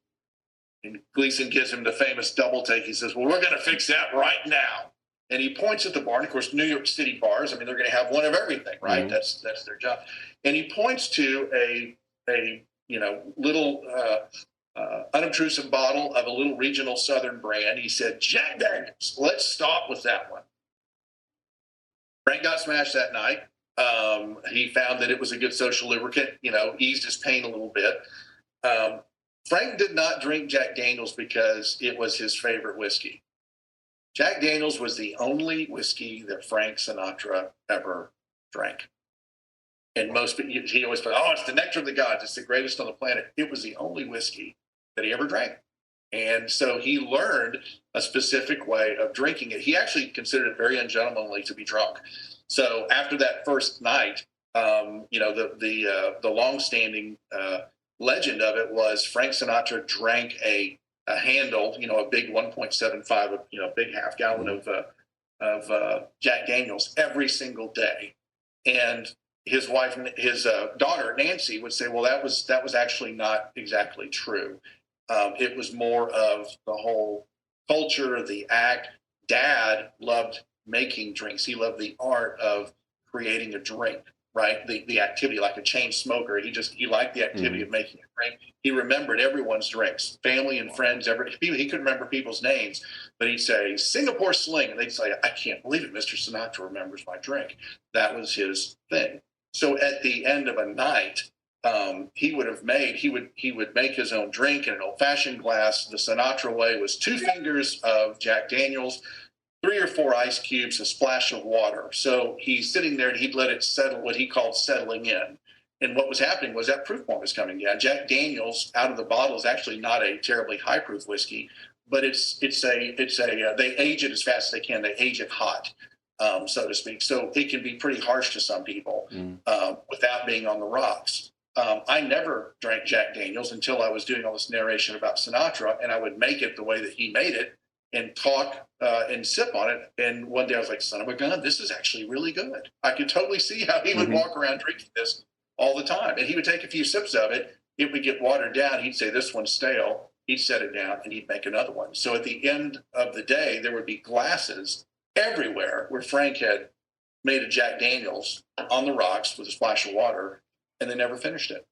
And Gleason gives him the famous double take. He says, "Well, we're going to fix that right now." And he points at the bar. And of course, New York City bars, they're going to have one of everything, right? Mm-hmm. That's their job. And he points to a little unobtrusive bottle of a little regional Southern brand. He said, "Jack Daniels, let's start with that one." Frank got smashed that night. He found that it was a good social lubricant, eased his pain a little bit. Frank did not drink Jack Daniels because it was his favorite whiskey. Jack Daniels was the only whiskey that Frank Sinatra ever drank. And he always thought, "Oh, it's the nectar of the gods. It's the greatest on the planet." It was the only whiskey that he ever drank. And so he learned a specific way of drinking it. He actually considered it very ungentlemanly to be drunk. So after that first night, the long-standing legend of it was Frank Sinatra drank a handle, a big 1.75, big half gallon of Jack Daniels every single day. And his wife, his daughter Nancy, would say, "Well, that was actually not exactly true. It was more of the whole culture, the act. Dad loved making drinks. He loved the art of creating a drink, right? The activity, like a chain smoker. He liked the activity of making a drink. He remembered everyone's drinks, family and friends. He could remember people's names, but he'd say, "Singapore Sling," and they'd say, "I can't believe it. Mr. Sinatra remembers my drink." That was his thing. So at the end of a night, he would make his own drink in an old-fashioned glass. The Sinatra way was 2 fingers of Jack Daniels, 3 or 4 ice cubes, a splash of water. So he's sitting there, and he'd let it settle, what he called settling in. And what was happening was that proof point was coming down. Jack Daniels out of the bottle is actually not a terribly high proof whiskey, but they age it as fast as they can. They age it hot, so to speak. So it can be pretty harsh to some people without being on the rocks. I never drank Jack Daniels until I was doing all this narration about Sinatra, and I would make it the way that he made it and talk and sip on it. And one day I was like, "Son of a gun, this is actually really good." I could totally see how he would walk around drinking this all the time. And he would take a few sips of it. It would get watered down. He'd say, "This one's stale." He'd set it down, and he'd make another one. So at the end of the day, there would be glasses everywhere where Frank had made a Jack Daniels on the rocks with a splash of water, and they never finished it.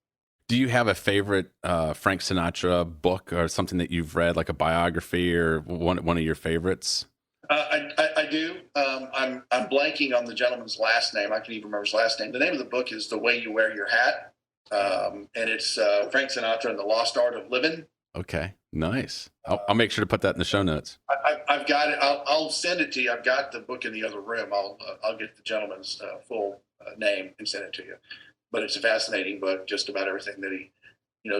Do you have a favorite Frank Sinatra book or something that you've read, like a biography or one of your favorites? I do. I'm blanking on the gentleman's last name. I can't even remember his last name. The name of the book is "The Way You Wear Your Hat," and it's Frank Sinatra and the Lost Art of Living. Okay, nice. I'll make sure to put that in the show notes. I've got it. I'll send it to you. I've got the book in the other room. I'll get the gentleman's full name and send it to you. But it's a fascinating book, just about everything that he,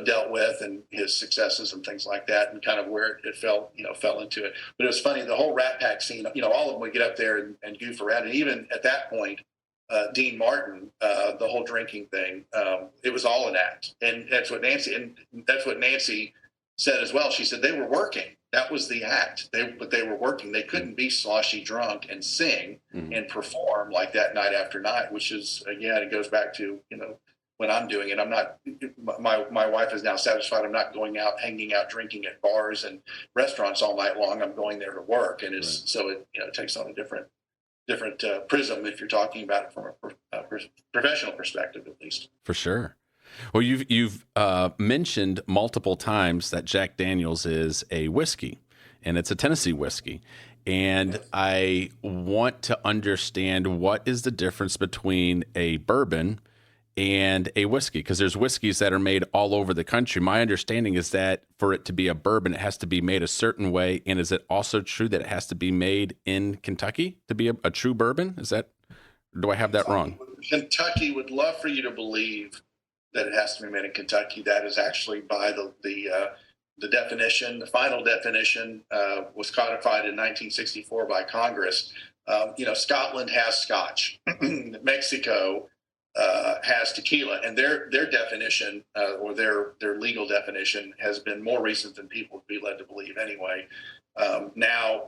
dealt with and his successes and things like that, and kind of where it fell into it. But it was funny, the whole Rat Pack scene, all of them would get up there and goof around. And even at that point, Dean Martin, the whole drinking thing, it was all an act. And that's what Nancy said as well. She said they were working. That was the act. But they were working. They couldn't be sloshy drunk and sing and perform like that night after night, which is, again, it goes back to, when I'm doing it, I'm not, my wife is now satisfied. I'm not going out, hanging out, drinking at bars and restaurants all night long. I'm going there to work. And so it takes on a different prism if you're talking about it from a professional perspective, at least. For sure. Well, you've mentioned multiple times that Jack Daniel's is a whiskey, and it's a Tennessee whiskey. And I want to understand, what is the difference between a bourbon and a whiskey? Because there's whiskeys that are made all over the country. My understanding is that for it to be a bourbon, it has to be made a certain way. And is it also true that it has to be made in Kentucky to be a true bourbon? Do I have that wrong? Kentucky would love for you to believe that it has to be made in Kentucky. That is actually by the definition. The final definition was codified in 1964 by Congress. Scotland has Scotch. Mexico has tequila, and their definition or their legal definition has been more recent than people would be led to believe anyway. Now,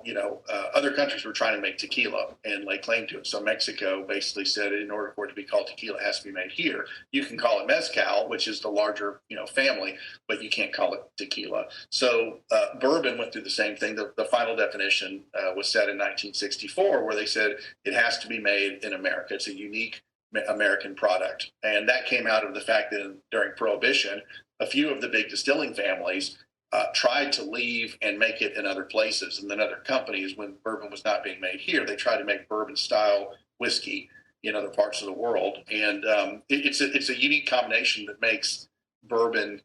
other countries were trying to make tequila and lay claim to it. So Mexico basically said, in order for it to be called tequila, it has to be made here. You can call it mezcal, which is the larger, family, but you can't call it tequila. So bourbon went through the same thing. The final definition was set in 1964, where they said it has to be made in America. It's a unique American product. And that came out of the fact that during Prohibition, a few of the big distilling families tried to leave and make it in other places. And then other companies, when bourbon was not being made here, they tried to make bourbon-style whiskey in other parts of the world. And it's a unique combination that makes bourbon,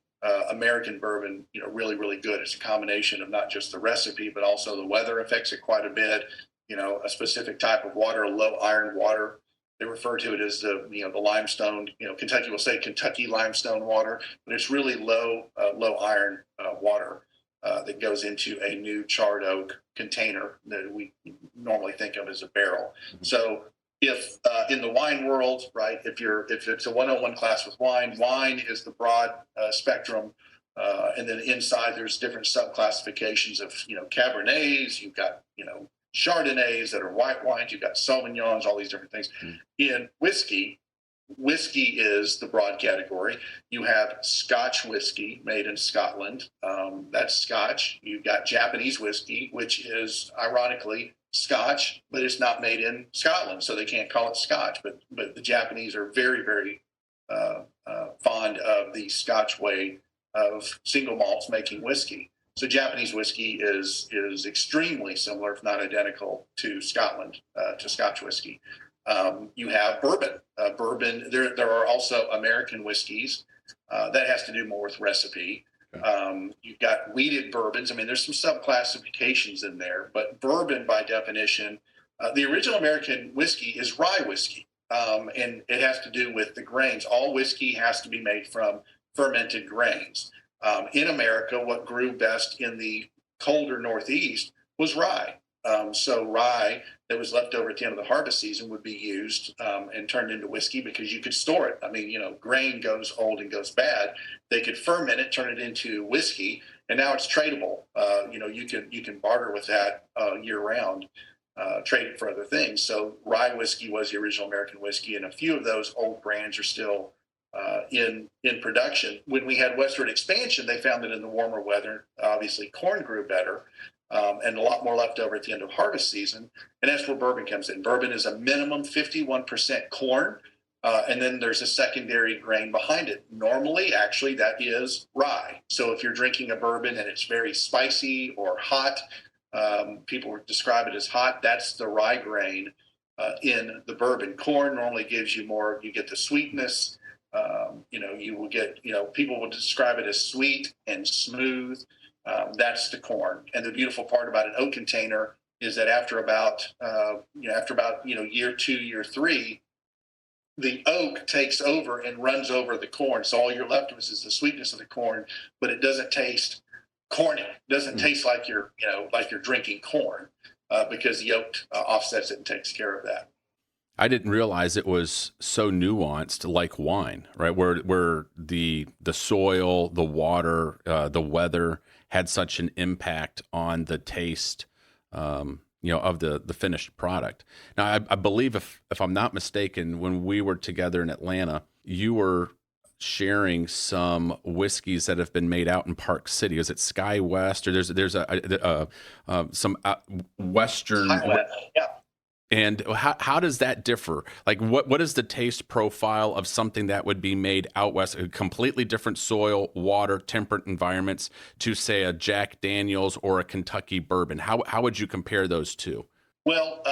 American bourbon, really, really good. It's a combination of not just the recipe, but also the weather affects it quite a bit. A specific type of water, low iron water. They refer to it as the limestone. Kentucky will say Kentucky limestone water, but it's really low iron water that goes into a new charred oak container that we normally think of as a barrel. Mm-hmm. So if in the wine world, right, if it's a 101 class with wine is the broad spectrum, and then inside there's different subclassifications of Cabernets. You've got Chardonnays that are white wines. You've got Sauvignons, all these different things. Mm. In whiskey is the broad category. You have Scotch whiskey made in Scotland. That's Scotch. You've got Japanese whiskey, which is ironically Scotch, but it's not made in Scotland, so they can't call it Scotch. But the Japanese are very, very fond of the Scotch way of single malts making whiskey. So Japanese whiskey is extremely similar, if not identical, to Scotland, to Scotch whiskey. You have bourbon. Bourbon. There are also American whiskeys. That has to do more with recipe. You've got wheated bourbons. I mean, there's some subclassifications in there, but bourbon, by definition, the original American whiskey is rye whiskey, and it has to do with the grains. All whiskey has to be made from fermented grains. In America, what grew best in the colder Northeast was rye. So rye that was left over at the end of the harvest season would be used and turned into whiskey because you could store it. I mean, grain goes old and goes bad. They could ferment it, turn it into whiskey, and now it's tradable. You can barter with that year round, trade it for other things. So rye whiskey was the original American whiskey, and a few of those old brands are still in production. When we had westward expansion, they found that in the warmer weather, obviously corn grew better and a lot more left over at the end of harvest season. And that's where bourbon comes in. Bourbon is a minimum 51% corn, and then there's a secondary grain behind it. Normally, actually, that is rye. So if you're drinking a bourbon and it's very spicy or hot, people would describe it as hot, that's the rye grain in the bourbon. Corn normally gives you more, you get the sweetness. You will get, people will describe it as sweet and smooth. That's the corn. And the beautiful part about an oak container is that after about year 2, year 3, the oak takes over and runs over the corn. So all you're left with is the sweetness of the corn, but it doesn't taste corny. It doesn't taste like you're drinking corn because the oak offsets it and takes care of that. I didn't realize it was so nuanced, like wine, right? Where the soil, the water, the weather had such an impact on the taste, of the finished product. Now, I believe, if I'm not mistaken, when we were together in Atlanta, you were sharing some whiskeys that have been made out in Park City. Is it Sky West, or there's some Western? Yeah. And how does that differ? Like, what is the taste profile of something that would be made out west, a completely different soil, water, temperate environments, to say a Jack Daniel's or a Kentucky bourbon? How would you compare those two? Well,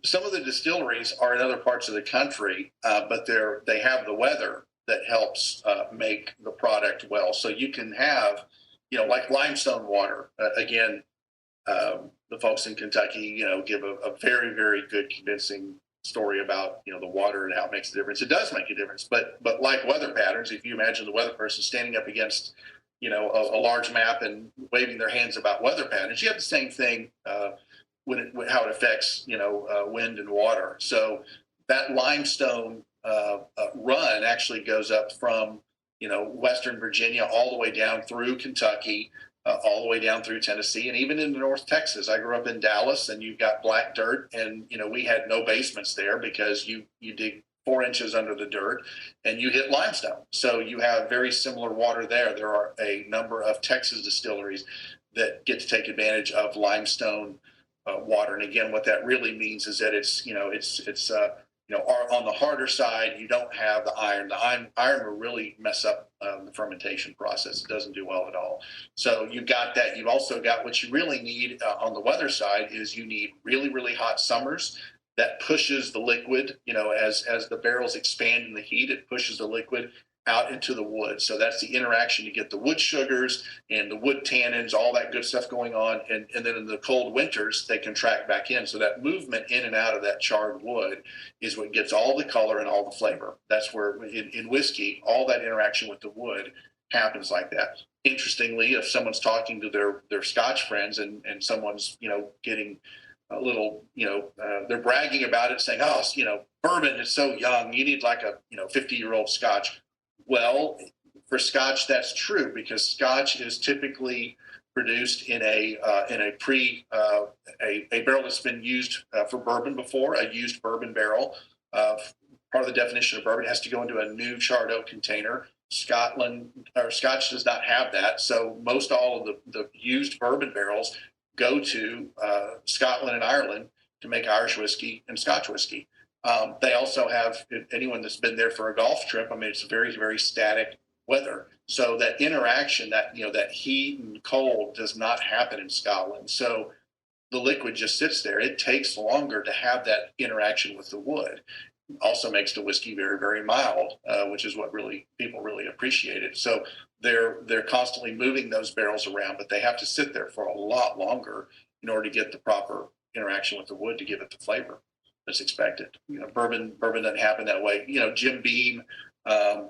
some of the distilleries are in other parts of the country, but they have the weather that helps make the product well. So you can have, like limestone water. Again, the folks in Kentucky, give a very, very good, convincing story about, the water and how it makes a difference. It does make a difference, but like weather patterns, if you imagine the weather person standing up against, a large map and waving their hands about weather patterns, you have the same thing how it affects, wind and water. So that limestone run actually goes up from, Western Virginia all the way down through Kentucky, all the way down through Tennessee, and even into North Texas. I grew up in Dallas, and you've got black dirt, and we had no basements there because you dig 4 inches under the dirt and you hit limestone. So you have very similar water there. There are a number of Texas distilleries that get to take advantage of limestone water. And again, what that really means is that it's on the harder side, you don't have the iron. The iron will really mess up the fermentation process. It doesn't do well at all. So you've got that. You've also got what you really need on the weather side is you need really, really hot summers that pushes the liquid, as the barrels expand in the heat, it pushes the liquid out into the wood. So that's the interaction. You get the wood sugars and the wood tannins, all that good stuff going on. And then in the cold winters, they contract back in. So that movement in and out of that charred wood is what gets all the color and all the flavor. That's where in whiskey, all that interaction with the wood happens like that. Interestingly, if someone's talking to their Scotch friends and someone's, getting a little, they're bragging about it, saying, oh, bourbon is so young. You need like a, 50-year-old Scotch. Well, for Scotch, that's true because Scotch is typically produced in a barrel that's been used for bourbon before, a used bourbon barrel. Part of the definition of bourbon has to go into a new charred oak container. Scotch does not have that, so most all of the used bourbon barrels go to Scotland and Ireland to make Irish whiskey and Scotch whiskey. They also have, anyone that's been there for a golf trip, it's very, very static weather. So that interaction, that heat and cold does not happen in Scotland. So the liquid just sits there. It takes longer to have that interaction with the wood. Also makes the whiskey very, very mild, which is what people really appreciate it. So they're constantly moving those barrels around, but they have to sit there for a lot longer in order to get the proper interaction with the wood to give it the flavor that's expected. Bourbon doesn't happen that way. Jim Beam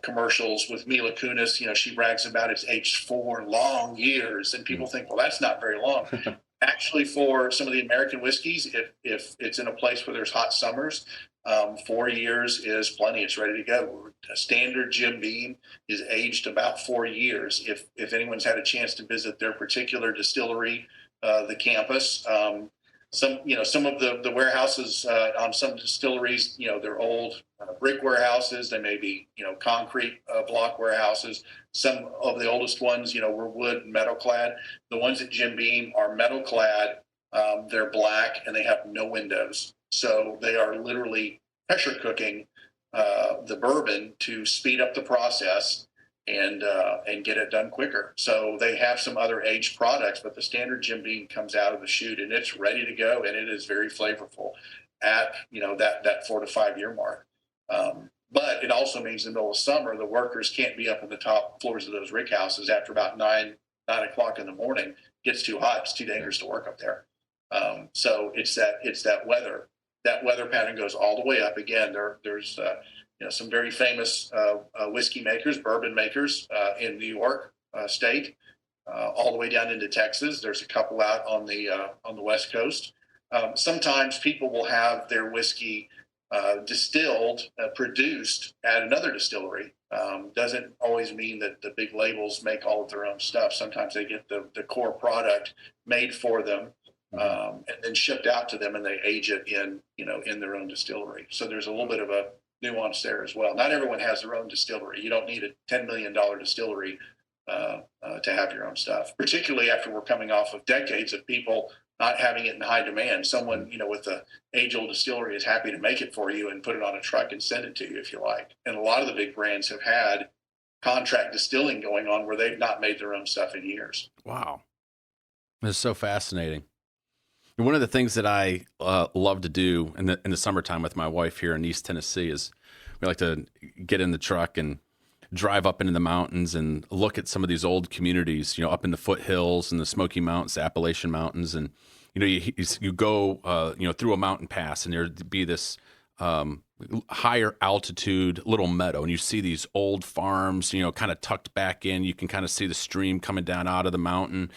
commercials with Mila Kunis, she brags about it's aged 4 long years, and people think, well, that's not very long. Actually, for some of the American whiskeys, if it's in a place where there's hot summers, 4 years is plenty. It's ready to go. A standard Jim Beam is aged about 4 years. If anyone's had a chance to visit their particular distillery, the campus, some of the warehouses on some distilleries, they're old brick warehouses. They may be, concrete block warehouses. Some of the oldest ones, were wood and metal clad. The ones at Jim Beam are metal clad. They're black and they have no windows. So they are literally pressure cooking the bourbon to speed up the process and get it done quicker. So they have some other aged products, but the standard Jim Beam comes out of the chute and it's ready to go, and it is very flavorful at that 4 to 5 year mark. But it also means in the middle of summer, the workers can't be up on the top floors of those rick houses after about 9 o'clock in the morning. It gets too hot. It's too dangerous to work up there. So it's that weather. That weather pattern goes all the way up. Again, there's some very famous whiskey makers, bourbon makers in New York State, all the way down into Texas. There's a couple out on the West Coast. Sometimes people will have their whiskey distilled, produced at another distillery. Doesn't always mean that the big labels make all of their own stuff. Sometimes they get the core product made for them, and then shipped out to them, and they age it in their own distillery. So there's a little bit of a nuance there as well. Not everyone has their own distillery. You don't need a $10 million distillery to have your own stuff, particularly after we're coming off of decades of people not having it in high demand. Someone, with a age-old distillery is happy to make it for you and put it on a truck and send it to you if you like. And a lot of the big brands have had contract distilling going on where they've not made their own stuff in years. Wow. It's so fascinating. And one of the things that I love to do in the summertime with my wife here in East Tennessee is we like to get in the truck and drive up into the mountains and look at some of these old communities, up in the foothills and the Smoky Mountains, the Appalachian Mountains. And, you go, through a mountain pass, and there'd be this higher altitude little meadow, and you see these old farms, kind of tucked back in. You can kind of see the stream coming down out of the mountain.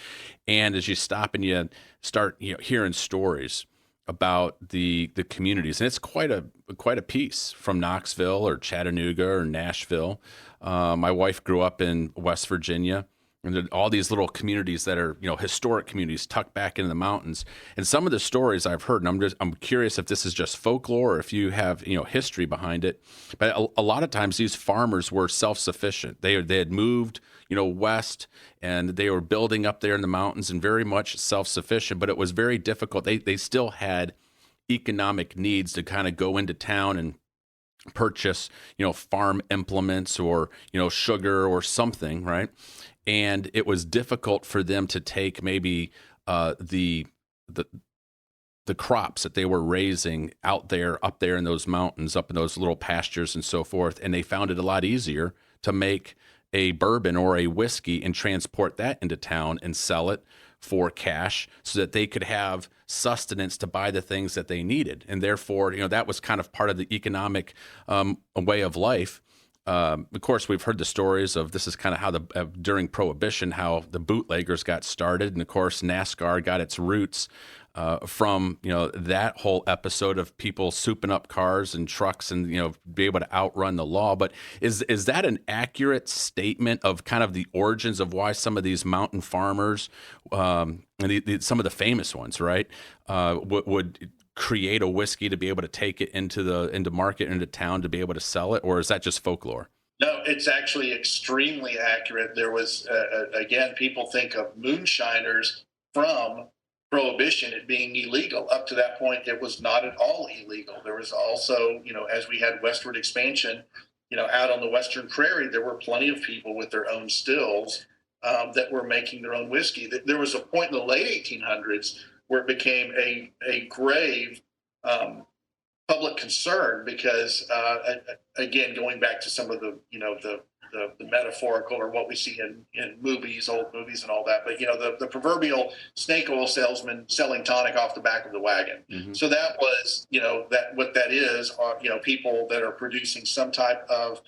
And as you stop and you start, hearing stories about the communities, and it's quite a piece from Knoxville or Chattanooga or Nashville. My wife grew up in West Virginia, and there are all these little communities that are, historic communities tucked back into the mountains. And some of the stories I've heard, and I'm curious if this is just folklore or if you have, history behind it. But a lot of times these farmers were self-sufficient. They had moved, west, and they were building up there in the mountains and very much self-sufficient. But it was very difficult. They still had economic needs to kind of go into town and purchase, farm implements or, sugar or something, right? And it was difficult for them to take maybe the crops that they were raising up there in those mountains, up in those little pastures and so forth. And they found it a lot easier to make a bourbon or a whiskey and transport that into town and sell it for cash so that they could have sustenance to buy the things that they needed. And therefore, that was kind of part of the economic way of life. Of course, we've heard the stories of this is kind of how during Prohibition, how the bootleggers got started. And of course, NASCAR got its roots from, that whole episode of people souping up cars and trucks and, be able to outrun the law. But is that an accurate statement of kind of the origins of why some of these mountain farmers, and some of the famous ones, right, would create a whiskey to be able to take it into market, into town to be able to sell it? Or is that just folklore? No, it's actually extremely accurate. There was, again, people think of moonshiners from Prohibition, it being illegal. Up to that point, it was not at all illegal. There was also, as we had westward expansion, out on the Western Prairie, there were plenty of people with their own stills that were making their own whiskey. There was a point in the late 1800s where it became a grave public concern because, again, going back to some of the metaphorical or what we see in movies, old movies and all that, but the proverbial snake oil salesman selling tonic off the back of the wagon. Mm-hmm. So that was, that what that is are, people that are producing some type of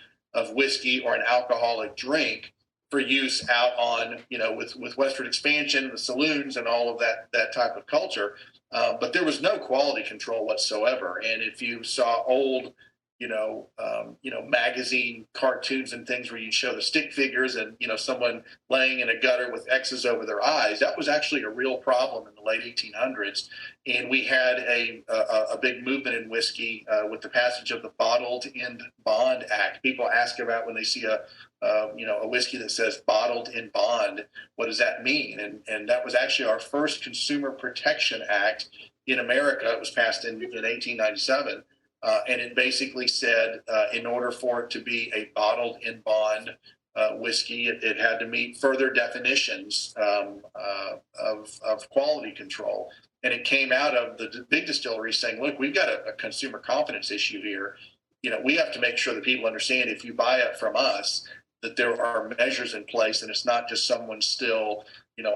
whiskey or an alcoholic drink for use out on, with westward expansion, the saloons and all of that type of culture. But there was no quality control whatsoever. And if you saw old, magazine cartoons and things where you show the stick figures and, someone laying in a gutter with X's over their eyes, that was actually a real problem in the late 1800s. And we had a big movement in whiskey with the passage of the Bottled in Bond Act. People ask about when they see a whiskey that says bottled in bond, what does that mean? And that was actually our first Consumer Protection Act in America. It was passed in 1897. And it basically said in order for it to be a bottled in bond whiskey, it had to meet further definitions of quality control. And it came out of the big distilleries saying, look, we've got a consumer confidence issue here. We have to make sure that people understand if you buy it from us, that there are measures in place and it's not just someone still,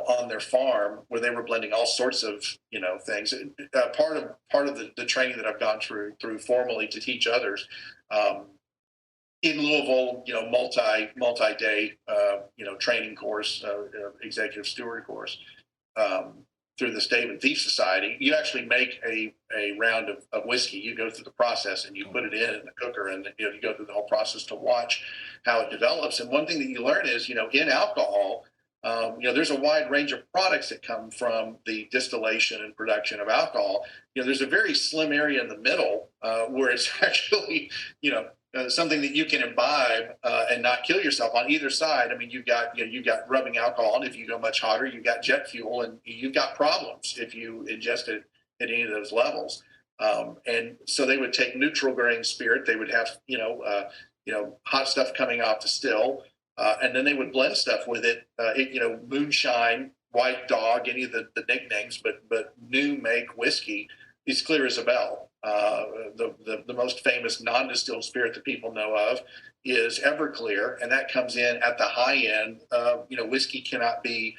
on their farm where they were blending all sorts of, things. Part of the training that I've gone through formally to teach others, in Louisville, multi-day, training course, executive steward course, through the Stave and Thief Society. You actually make a round of whiskey. You go through the process and you put it in the cooker, and you go through the whole process to watch how it develops. And one thing that you learn is, in alcohol, there's a wide range of products that come from the distillation and production of alcohol. There's a very slim area in the middle where it's actually, something that you can imbibe and not kill yourself on either side. I mean, you've got rubbing alcohol, and if you go much hotter, you've got jet fuel, and you've got problems if you ingest it at any of those levels. And so they would take neutral grain spirit. They would have, hot stuff coming off the still. And then they would blend stuff with it, moonshine, white dog, any of the nicknames, but new make whiskey is clear as a bell. The most famous non-distilled spirit that people know of is Everclear, and that comes in at the high end. Whiskey cannot be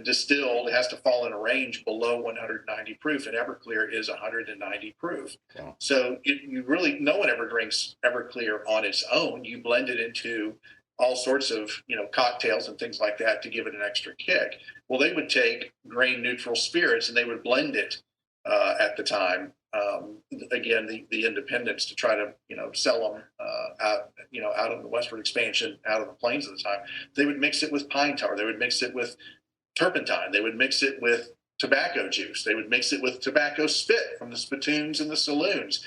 distilled; it has to fall in a range below 190 proof, and Everclear is 190 proof. Wow. So no one ever drinks Everclear on its own. You blend it into all sorts of cocktails and things like that to give it an extra kick. Well, they would take grain neutral spirits and they would blend it at the time. Again, the independents to try to sell them out of the westward expansion, out of the plains at the time. They would mix it with pine tar. They would mix it with turpentine. They would mix it with tobacco juice. They would mix it with tobacco spit from the spittoons and the saloons.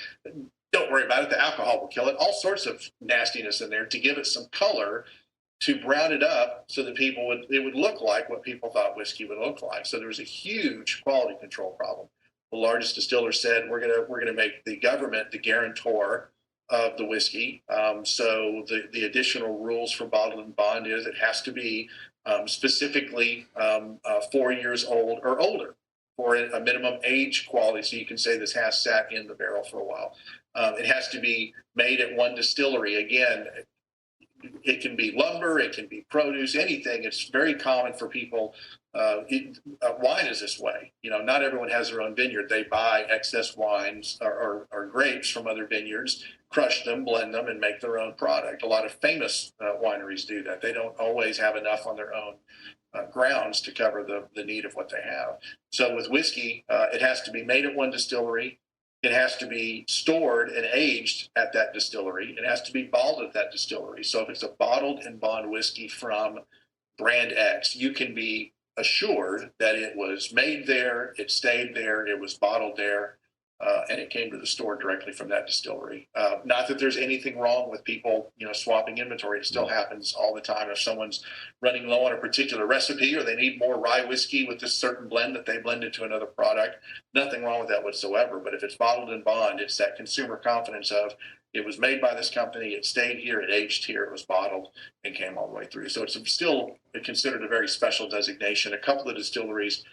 Don't worry about it. The alcohol will kill it. All sorts of nastiness in there to give it some color, to brown it up so that it would look like what people thought whiskey would look like. So there was a huge quality control problem. The largest distiller said, we're gonna make the government the guarantor of the whiskey. So the additional rules for bottled and bond is it has to be specifically 4 years old or older for a minimum age quality. So you can say this has sat in the barrel for a while. It has to be made at one distillery. Again, it can be lumber, it can be produce, anything. It's very common for people. Wine is this way. Not everyone has their own vineyard. They buy excess wines or grapes from other vineyards, crush them, blend them, and make their own product. A lot of famous wineries do that. They don't always have enough on their own grounds to cover the need of what they have. So with whiskey, it has to be made at one distillery. It has to be stored and aged at that distillery. It has to be bottled at that distillery. So if it's a bottled and bond whiskey from brand X, you can be assured that it was made there, it stayed there, it was bottled there, and it came to the store directly from that distillery. Not that there's anything wrong with people, swapping inventory. It still happens all the time. If someone's running low on a particular recipe or they need more rye whiskey with this certain blend that they blend into another product, nothing wrong with that whatsoever. But if it's bottled in bond, it's that consumer confidence of it was made by this company, it stayed here, it aged here, it was bottled, and came all the way through. So it's still considered a very special designation. A couple of distilleries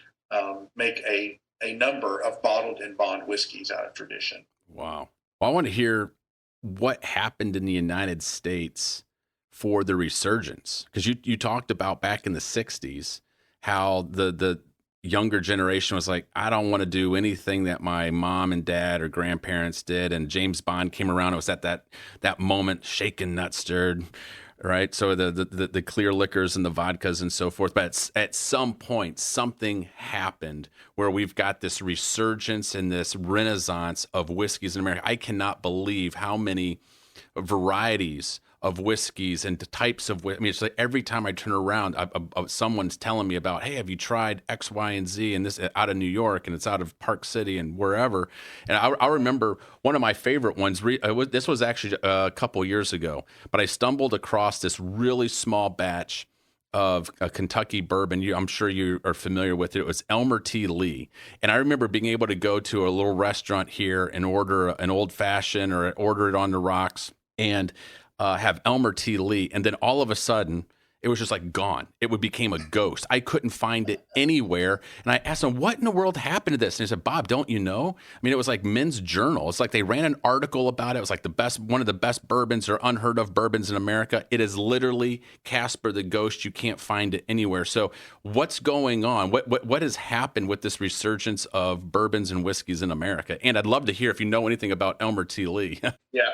make a number of bottled and bond whiskeys out of tradition. Wow. Well, I want to hear what happened in the United States for the resurgence, because you talked about back in the 60s how the younger generation was like, I don't want to do anything that my mom and dad or grandparents did. And James Bond came around. It was at that moment, shaken, not stirred, right? So the clear liquors and the vodkas and so forth. But at some point, something happened where we've got this resurgence and this renaissance of whiskeys in America. I cannot believe how many varieties of whiskeys and the types of, it's like every time I turn around, someone's telling me about, hey, have you tried X, Y, and Z, and this out of New York, and it's out of Park City and wherever. And I remember one of my favorite ones, this was actually a couple years ago, but I stumbled across this really small batch of a Kentucky bourbon. I'm sure you are familiar with it. It was Elmer T. Lee. And I remember being able to go to a little restaurant here and order an old fashioned or order it on the rocks and have Elmer T. Lee. And then all of a sudden, it was just like gone. It would became a ghost. I couldn't find it anywhere. And I asked him, what in the world happened to this? And he said, Bob, don't you know? I mean, it was like Men's Journal. It's like they ran an article about it. It was like one of the best bourbons or unheard of bourbons in America. It is literally Casper the Ghost. You can't find it anywhere. So what's going on? What has happened with this resurgence of bourbons and whiskeys in America? And I'd love to hear if you know anything about Elmer T. Lee. Yeah.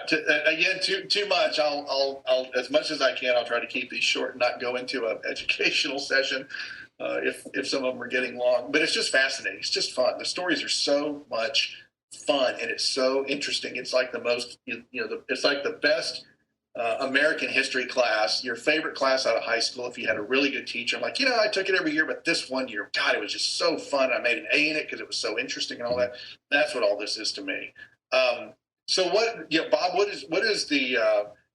Again, too much. I'll as much as I can. I'll try to keep these short and not go into an educational session if some of them are getting long. But it's just fascinating. It's just fun. The stories are so much fun, and it's so interesting. It's like the most, it's like the best American history class, your favorite class out of high school. If you had a really good teacher, I'm like, I took it every year, but this one year, God, it was just so fun. I made an A in it because it was so interesting and all that. That's what all this is to me. So Bob, what is the,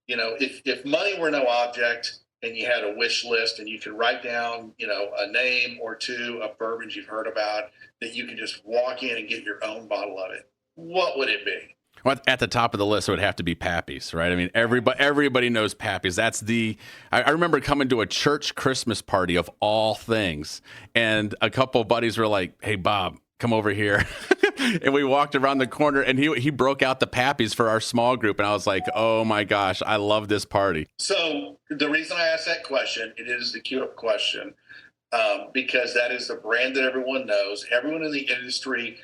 if money were no object and you had a wish list and you could write down, a name or two of bourbons you've heard about that you could just walk in and get your own bottle of it, what would it be? Well, at the top of the list, it would have to be Pappy's, right? I mean, everybody knows Pappy's. I remember coming to a church Christmas party of all things, and a couple of buddies were like, hey, Bob, come over here. And we walked around the corner, and he broke out the Pappy's for our small group, and I was like, oh my gosh, I love this party. So the reason I asked that question, it is the queue-up question, because that is the brand that everyone knows. Everyone in the industry,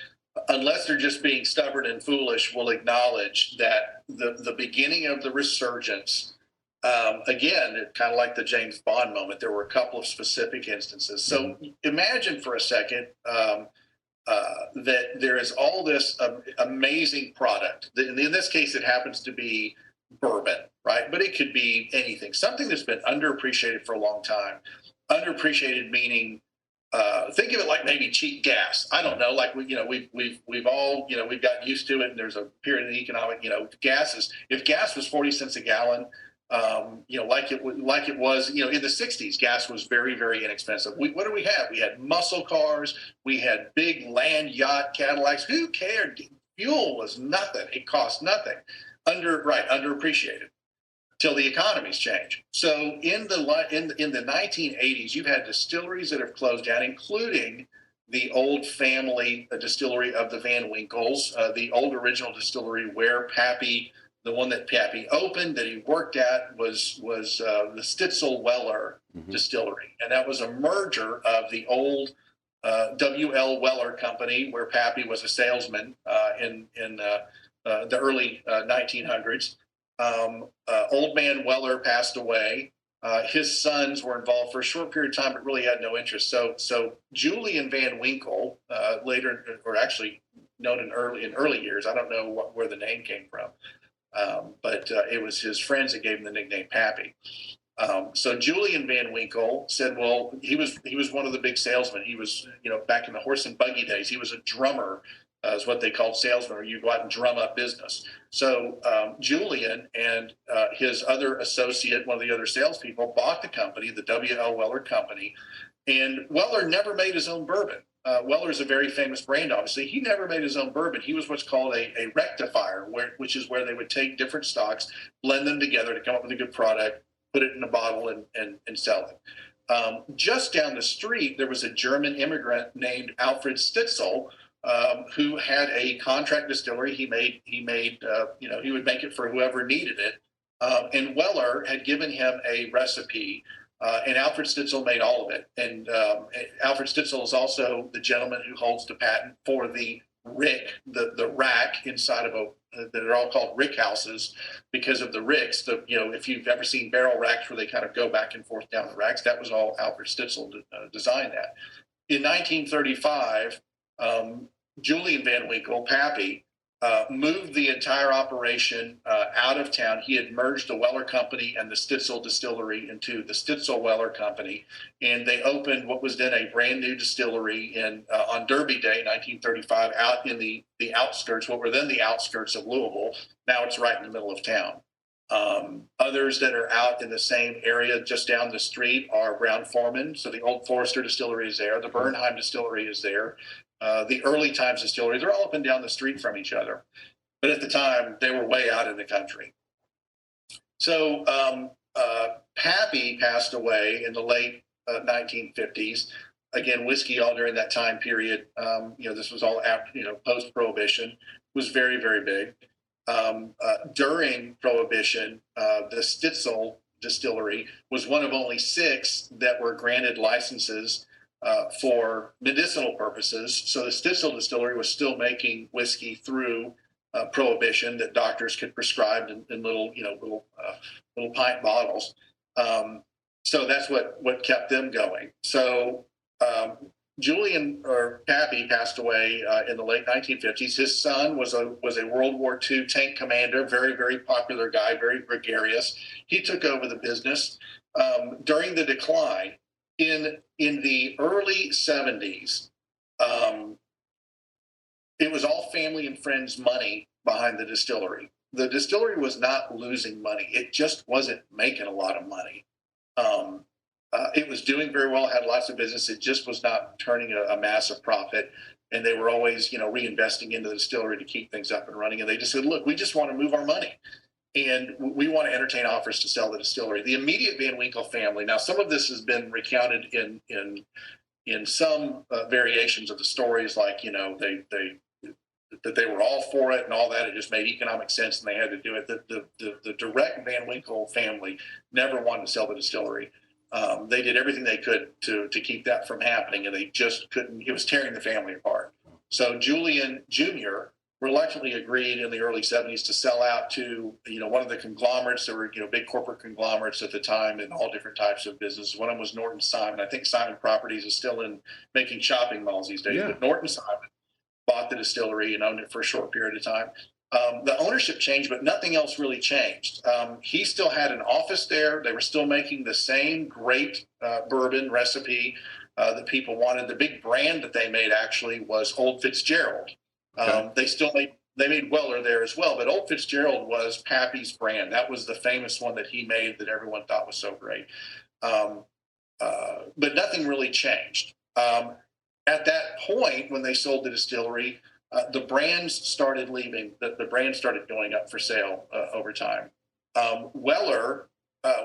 unless they're just being stubborn and foolish, will acknowledge that the beginning of the resurgence, again, kind of like the James Bond moment, there were a couple of specific instances. So imagine for a second that there is all this amazing product. In this case, it happens to be bourbon, right? But it could be anything, something that's been underappreciated for a long time. Underappreciated meaning, think of it like maybe cheap gas. I don't know, like we've all we've gotten used to it, and there's a period of economic if gas was 40 cents a gallon, like it was in the 60s, gas was very, very inexpensive. What do we have? We had muscle cars, we had big land yacht Cadillacs. Who cared? Fuel was nothing. It cost nothing. Underappreciated. Till the economies change. So in the 1980s, you've had distilleries that have closed down, including the old family distillery of the Van Winkles, the old original distillery where Pappy, the one that Pappy opened, that he worked at, was the Stitzel Weller distillery, and that was a merger of the old W.L. Weller company, where Pappy was a salesman in the early 1900s. Old man Weller passed away. His sons were involved for a short period of time, but really had no interest. So Julian Van Winkle, later, or actually known in early years, I don't know where the name came from, but it was his friends that gave him the nickname Pappy. So Julian Van Winkle said, well, he was one of the big salesmen. He was, back in the horse and buggy days, he was a drummer. Is what they called salesmen, where you go out and drum up business. So Julian and his other associate, one of the other salespeople, bought the company, the W.L. Weller Company, and Weller never made his own bourbon. Weller is a very famous brand, obviously. He never made his own bourbon. He was what's called a rectifier, which is where they would take different stocks, blend them together to come up with a good product, put it in a bottle, and sell it. Just down the street, there was a German immigrant named Alfred Stitzel, who had a contract distillery. He would make it for whoever needed it. And Weller had given him a recipe, and Alfred Stitzel made all of it. And Alfred Stitzel is also the gentleman who holds the patent for the rick, the rack inside of that are all called rick houses because of the ricks. If you've ever seen barrel racks where they kind of go back and forth down the racks, that was all Alfred Stitzel designed that. In 1935, Julian Van Winkle, Pappy, moved the entire operation out of town. He had merged the Weller Company and the Stitzel Distillery into the Stitzel Weller Company, and they opened what was then a brand new distillery on Derby Day, 1935, out in the outskirts, what were then the outskirts of Louisville. Now it's right in the middle of town. Others that are out in the same area just down the street are Brown-Forman. So the old Forester Distillery is there. The Bernheim Distillery is there. The early times distilleries, they're all up and down the street from each other. But at the time, they were way out in the country. So Pappy passed away in the late 1950s. Again, whiskey all during that time period. This was all after, post-Prohibition, was very, very big. During Prohibition, the Stitzel distillery was one of only 6 that were granted licenses for medicinal purposes. So the Stitzel distillery was still making whiskey through Prohibition that doctors could prescribe in little pint bottles. So that's what kept them going. So Julian, or Pappy, passed away in the late 1950s. His son was a World War II tank commander, very, very popular guy, very gregarious. He took over the business during the decline. In the early 70s, it was all family and friends money behind the distillery. The distillery was not losing money. It just wasn't making a lot of money. It was doing very well, had lots of business. It just was not turning a massive profit. And they were always, reinvesting into the distillery to keep things up and running. And they just said, look, we just want to move our money. And we want to entertain offers to sell the distillery. The immediate Van Winkle family. Now, some of this has been recounted in some variations of the stories, like that they were all for it and all that. It just made economic sense and they had to do it. The direct Van Winkle family never wanted to sell the distillery. They did everything they could to keep that from happening, and they just couldn't. It was tearing the family apart. So Julian Jr. reluctantly agreed in the early 70s to sell out to one of the conglomerates. There were big corporate conglomerates at the time in all different types of business. One of them was Norton Simon. I think Simon Properties is still in making shopping malls these days. Yeah. But Norton Simon bought the distillery and owned it for a short period of time. The ownership changed, but nothing else really changed. He still had an office there. They were still making the same great bourbon recipe that people wanted. The big brand that they made actually was Old Fitzgerald. Okay. They made Weller there as well, but Old Fitzgerald was Pappy's brand. That was the famous one that he made that everyone thought was so great. But nothing really changed. At that point, when they sold the distillery, the brands started leaving. The brands started going up for sale over time. Weller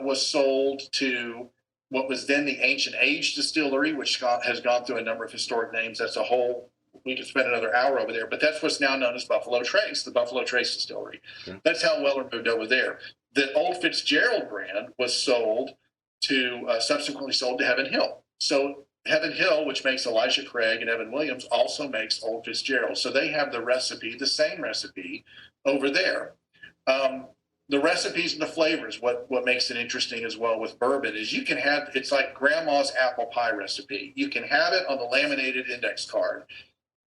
was sold to what was then the Ancient Age Distillery, which has gone through a number of historic names. That's a whole, we could spend another hour over there, but that's what's now known as Buffalo Trace, the Buffalo Trace Distillery. Okay. That's how Weller moved over there. The Old Fitzgerald brand was subsequently sold to Heaven Hill. So Heaven Hill, which makes Elijah Craig and Evan Williams, also makes Old Fitzgerald. So they have the recipe, the same recipe over there. The recipes and the flavors, what makes it interesting as well with bourbon is you can have, it's like grandma's apple pie recipe. You can have it on the laminated index card.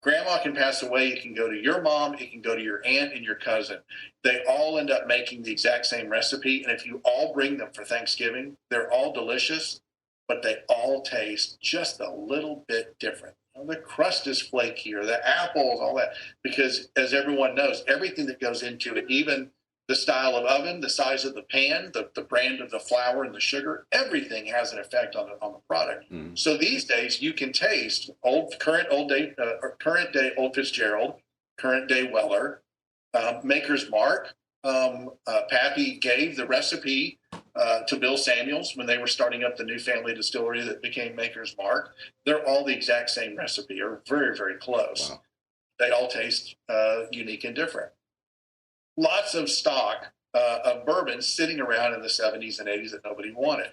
Grandma can pass away. It can go to your mom. It can go to your aunt and your cousin. They all end up making the exact same recipe. And if you all bring them for Thanksgiving, they're all delicious, but they all taste just a little bit different. The crust is flakier, the apples, all that, because as everyone knows, everything that goes into it, even the style of oven, the size of the pan, the brand of the flour and the sugar, everything has an effect on the product. Mm. So these days you can taste current day Old Fitzgerald, current day Weller, Maker's Mark. Pappy gave the recipe to Bill Samuels when they were starting up the new family distillery that became Maker's Mark. They're all the exact same recipe, or very, very close. Wow. They all taste unique and different. Lots of stock of bourbon sitting around in the 70s and 80s that nobody wanted,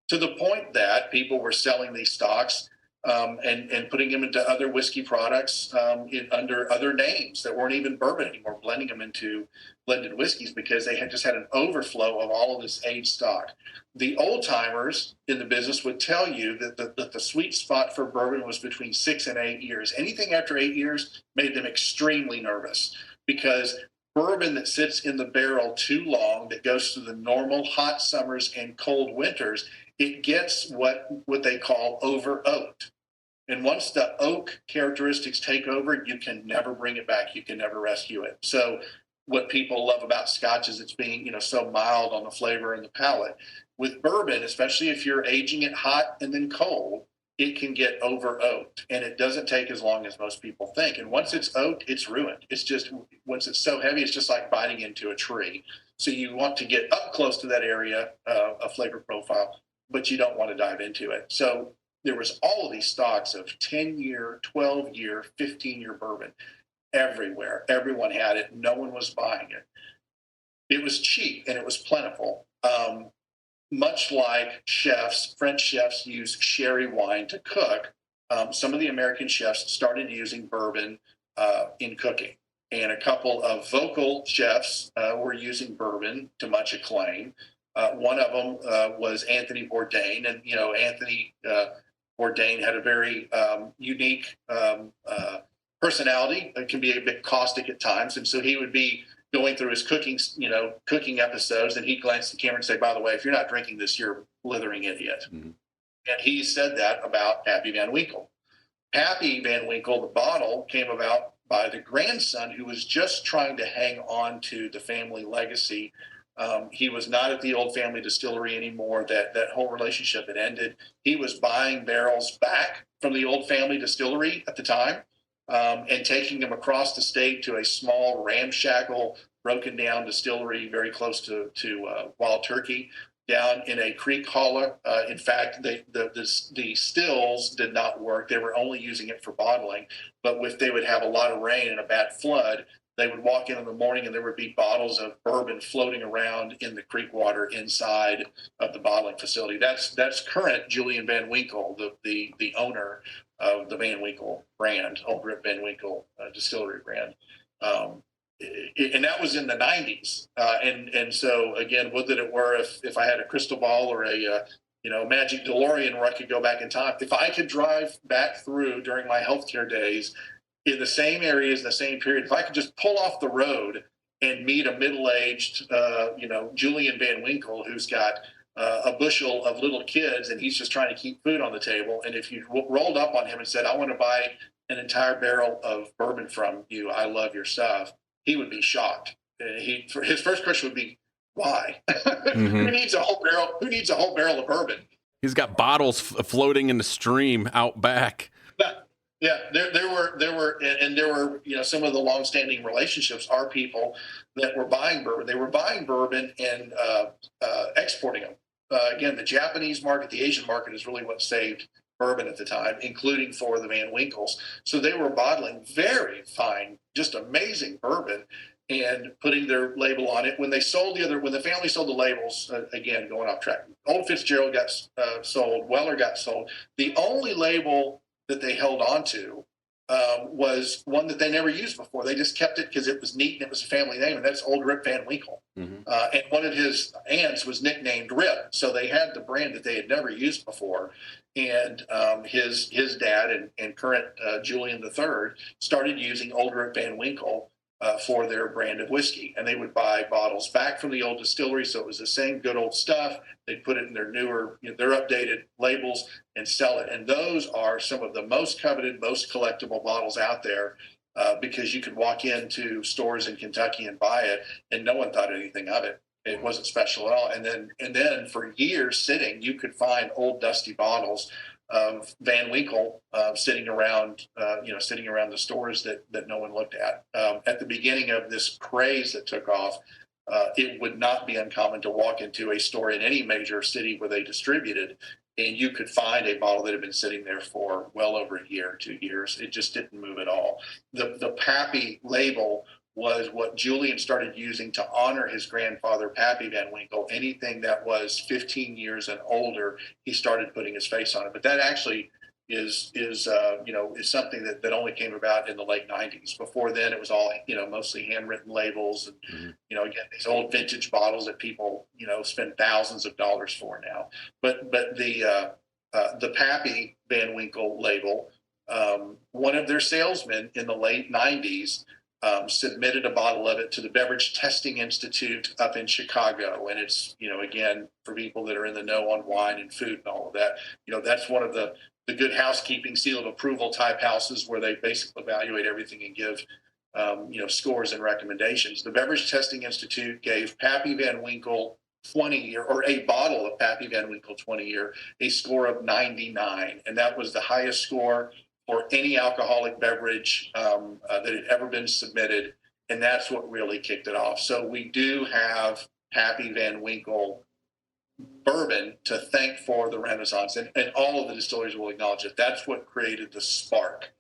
to the point that people were selling these stocks and putting them into other whiskey products under other names that weren't even bourbon anymore, blending them into blended whiskeys because they had just had an overflow of all of this aged stock. The old timers in the business would tell you that the sweet spot for bourbon was between 6 and 8 years. Anything after 8 years made them extremely nervous, because bourbon that sits in the barrel too long, that goes through the normal hot summers and cold winters, it gets what they call over oaked. And once the oak characteristics take over, you can never bring it back. You can never rescue it. So what people love about Scotch is it's being, so mild on the flavor and the palate. With bourbon, especially if you're aging it hot and then cold, it can get over oaked, and it doesn't take as long as most people think. And once it's oaked, it's ruined. It's just, once it's so heavy, it's just like biting into a tree. So you want to get up close to that area of flavor profile, but you don't want to dive into it. So there was all of these stocks of 10-year, 12-year, 15-year bourbon everywhere. Everyone had it. No one was buying it. It was cheap and it was plentiful. Much like chefs, French chefs use sherry wine to cook. Some of the American chefs started using bourbon in cooking. And a couple of vocal chefs were using bourbon to much acclaim. One of them was Anthony Bourdain. And, Anthony Bourdain had a very unique personality. It can be a bit caustic at times. And so he would be going through his cooking episodes, and he'd glance at the camera and say, by the way, if you're not drinking this, you're a blithering idiot. Mm-hmm. And he said that about Pappy Van Winkle. Pappy Van Winkle, the bottle, came about by the grandson who was just trying to hang on to the family legacy. He was not at the old family distillery anymore. That whole relationship had ended. He was buying barrels back from the old family distillery at the time, and taking them across the state to a small, ramshackle, broken down distillery very close to Wild Turkey, down in a creek hollow. In fact, the stills did not work. They were only using it for bottling. But if they would have a lot of rain and a bad flood, they would walk in the morning and there would be bottles of bourbon floating around in the creek water inside of the bottling facility. That's current Julian Van Winkle, the owner of the Van Winkle brand, Old Rip Van Winkle distillery brand. And that was in the 90s. And so, again, would that it were if I had a crystal ball or a magic DeLorean where I could go back in time. If I could drive back through during my healthcare days in the same areas, the same period, if I could just pull off the road and meet a middle-aged, Julian Van Winkle who's got a bushel of little kids and he's just trying to keep food on the table. And if you rolled up on him and said, I want to buy an entire barrel of bourbon from you, I love your stuff, he would be shocked. His first question would be, why? Mm-hmm. Who needs a whole barrel of bourbon? He's got bottles floating in the stream out back. Yeah, there were some of the longstanding relationships are people that were buying bourbon. They were buying bourbon and exporting them. Again, the Japanese market, the Asian market is really what saved bourbon at the time, including for the Van Winkles. So they were bottling very fine, just amazing bourbon and putting their label on it. When the family sold the labels, again, going off track, Old Fitzgerald got sold, Weller got sold. The only label that they held on to was one that they never used before. They just kept it because it was neat and it was a family name, and that's Old Rip Van Winkle. Mm-hmm. And one of his aunts was nicknamed Rip, so they had the brand that they had never used before. And his dad and current Julian III started using Old Rip Van Winkle for their brand of whiskey. And they would buy bottles back from the old distillery, so it was the same good old stuff. They'd put it in their newer, their updated labels and sell it. And those are some of the most coveted, most collectible bottles out there because you could walk into stores in Kentucky and buy it, and no one thought anything of it. It wasn't special at all. And then for years sitting, you could find old dusty bottles of Van Winkle sitting around the stores that no one looked at. At the beginning of this craze that took off, it would not be uncommon to walk into a store in any major city where they distributed, and you could find a bottle that had been sitting there for well over a year, 2 years. It just didn't move at all. The Pappy label was what Julian started using to honor his grandfather, Pappy Van Winkle. Anything that was 15 years and older, he started putting his face on it. But that actually is something that only came about in the late 90s. Before then, it was all, mostly handwritten labels and, again, these old vintage bottles that people, spend thousands of dollars for now. But the Pappy Van Winkle label, one of their salesmen in the late 90s submitted a bottle of it to the Beverage Testing Institute up in Chicago. And it's, again, for people that are in the know on wine and food and all of that, that's one of the good housekeeping seal of approval type houses where they basically evaluate everything and give, scores and recommendations. The Beverage Testing Institute gave Pappy Van Winkle 20-year, or a bottle of Pappy Van Winkle 20-year, a score of 99. And that was the highest score for any alcoholic beverage that had ever been submitted And that's what really kicked it off. So we do have Pappy Van Winkle bourbon to thank for the Renaissance, and all of the distilleries will acknowledge it. That's what created the spark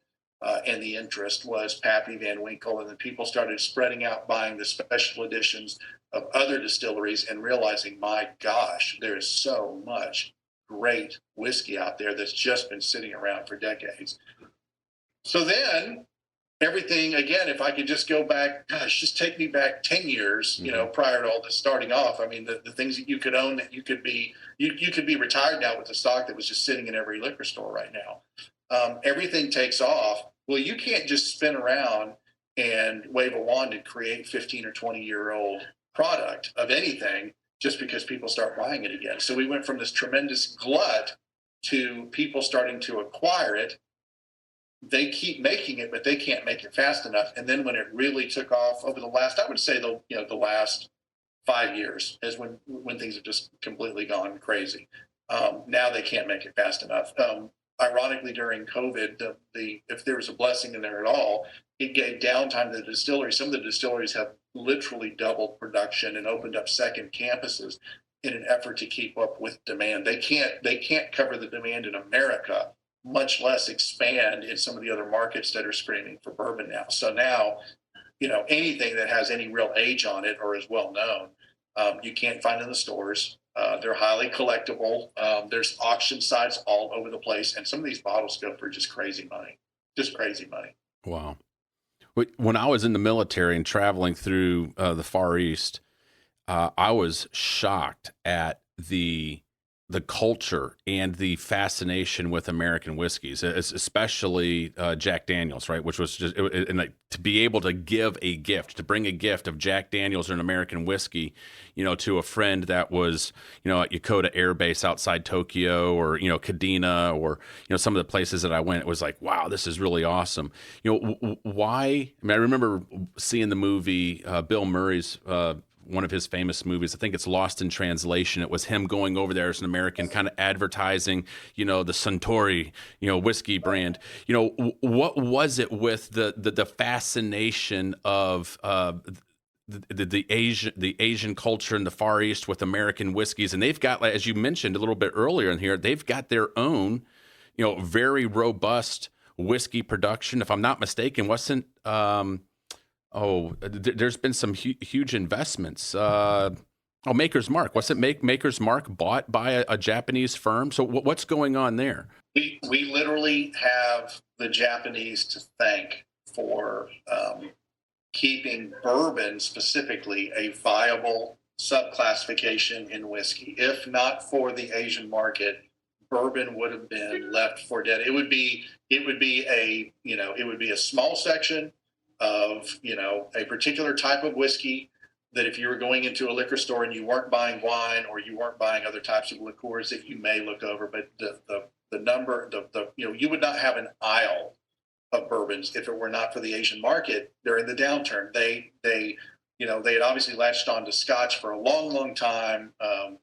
and the interest was Pappy Van Winkle, and then people started spreading out, buying the special editions of other distilleries, and realizing, my gosh, there is so much great whiskey out there that's just been sitting around for decades. So then everything, again, if I could just go back, gosh, just take me back 10 years, prior to all this starting off. I mean, the things that you could own, that you could be retired now with the stock that was just sitting in every liquor store right now. Everything takes off. Well, you can't just spin around and wave a wand and create 15 or 20-year-old product of anything just because people start buying it again. So we went from this tremendous glut to people starting to acquire it. They keep making it, but they can't make it fast enough. And then when it really took off over the last, I would say the last 5 years is when things have just completely gone crazy. Now they can't make it fast enough. Ironically, during COVID, if there was a blessing in there at all, it gave downtime to the distilleries. Some of the distilleries have literally doubled production and opened up second campuses in an effort to keep up with demand. They can't cover the demand in America, much less expand in some of the other markets that are screaming for bourbon now. So now, anything that has any real age on it or is well known, you can't find in the stores. They're highly collectible. There's auction sites all over the place, and some of these bottles go for just crazy money. Wow. When I was in the military and traveling through the Far East, I was shocked at the culture and the fascination with American whiskeys, especially Jack Daniels, right? Which was just, to be able to give a gift, to bring a gift of Jack Daniels or an American whiskey, to a friend that was, at Yokota Air Base outside Tokyo, or, Kadena, or, some of the places that I went, it was like, wow, this is really awesome. Why? I mean, I remember seeing the movie, Bill Murray's, one of his famous movies. I think it's Lost in Translation. It was him going over there as an American, kind of advertising, the Suntory, whiskey brand. What was it with the fascination of the Asian culture in the Far East with American whiskeys? And they've got, as you mentioned a little bit earlier in here, they've got their own, very robust whiskey production. If I'm not mistaken, wasn't there's been some huge investments. Maker's Mark. Wasn't Maker's Mark bought by a Japanese firm? So what's going on there? We literally have the Japanese to thank for keeping bourbon specifically a viable subclassification in whiskey. If not for the Asian market, bourbon would have been left for dead. It would be a small section of a particular type of whiskey that if you were going into a liquor store and you weren't buying wine or you weren't buying other types of liqueurs that you may look over, but you would not have an aisle of bourbons if it were not for the Asian market during the downturn. They had obviously latched on to Scotch for a long time.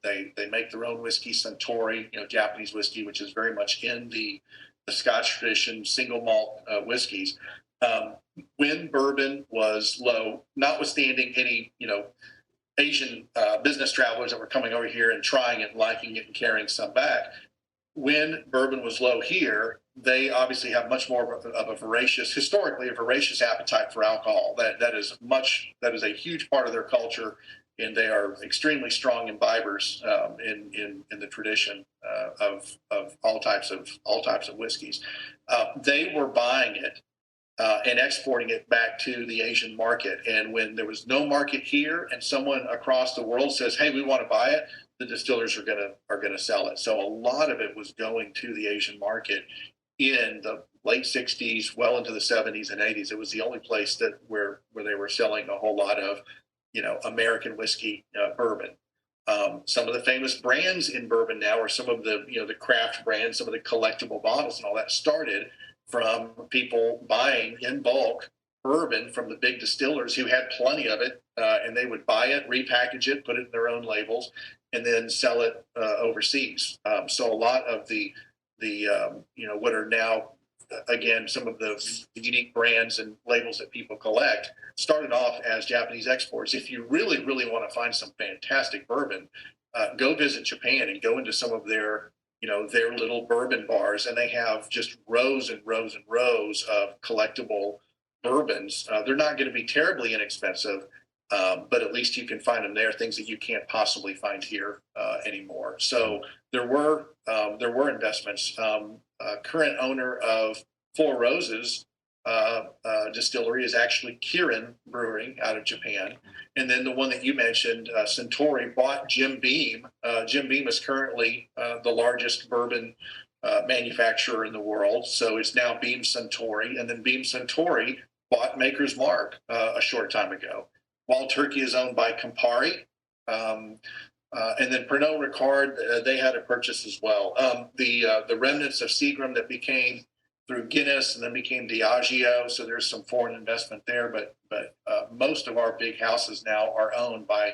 They make their own whiskey, Suntory, Japanese whiskey, which is very much in the Scotch tradition, single malt whiskeys. When bourbon was low, notwithstanding any, Asian business travelers that were coming over here and trying it, liking it, and carrying some back, when bourbon was low here, they obviously have much more of a historically voracious appetite for alcohol. That is a huge part of their culture, and they are extremely strong imbibers in the tradition of all types of whiskeys. They were buying it and exporting it back to the Asian market. And when there was no market here and someone across the world says, hey, we want to buy it, the distillers are gonna sell it. So a lot of it was going to the Asian market in the late 60s, well into the 70s and 80s. It was the only place where they were selling a whole lot of, American whiskey, bourbon. Some of the famous brands in bourbon now are some of the, the craft brands, some of the collectible bottles and all that started from people buying in bulk bourbon from the big distillers who had plenty of it, and they would buy it, repackage it, put it in their own labels, and then sell it overseas. So a lot of the what are now again, some of the unique brands and labels that people collect started off as Japanese exports. If you really, really want to find some fantastic bourbon, go visit Japan and go into some of their, their little bourbon bars, and they have just rows and rows and rows of collectible bourbons. They're not going to be terribly inexpensive, but at least you can find them there, things that you can't possibly find here anymore. So there were investments. Current owner of Four Roses distillery is actually Kirin Brewing out of Japan. And then the one that you mentioned, Suntory, bought Jim Beam. Jim Beam is currently the largest bourbon manufacturer in the world. So it's now Beam Suntory. And then Beam Suntory bought Maker's Mark a short time ago. Wild Turkey is owned by Campari. And then Pernod Ricard, they had a purchase as well. The remnants of Seagram that became through Guinness and then became Diageo. So there's some foreign investment there, but most of our big houses now are owned by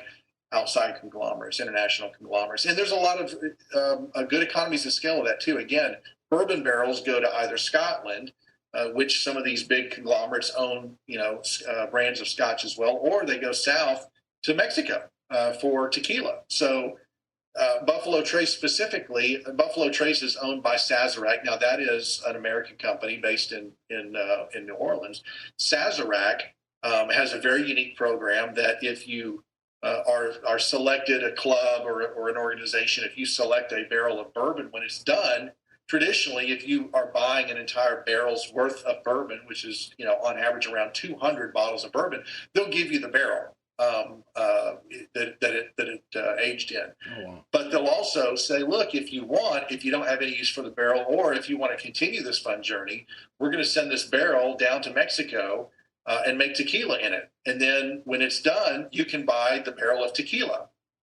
outside conglomerates, international conglomerates. And there's a lot of good economies of scale of that too. Again, bourbon barrels go to either Scotland, which some of these big conglomerates own, brands of scotch as well, or they go south to Mexico for tequila. So Buffalo Trace specifically, Buffalo Trace is owned by Sazerac. Now that is an American company based in New Orleans. Sazerac has a very unique program that if you are selected, a club or an organization, if you select a barrel of bourbon, when it's done, traditionally, if you are buying an entire barrel's worth of bourbon, which is, on average around 200 bottles of bourbon, they'll give you the barrel that it aged in. Oh, wow. But they'll also say, look, if you don't have any use for the barrel, or if you want to continue this fun journey, we're going to send this barrel down to Mexico and make tequila in it. And then when it's done, you can buy the barrel of tequila.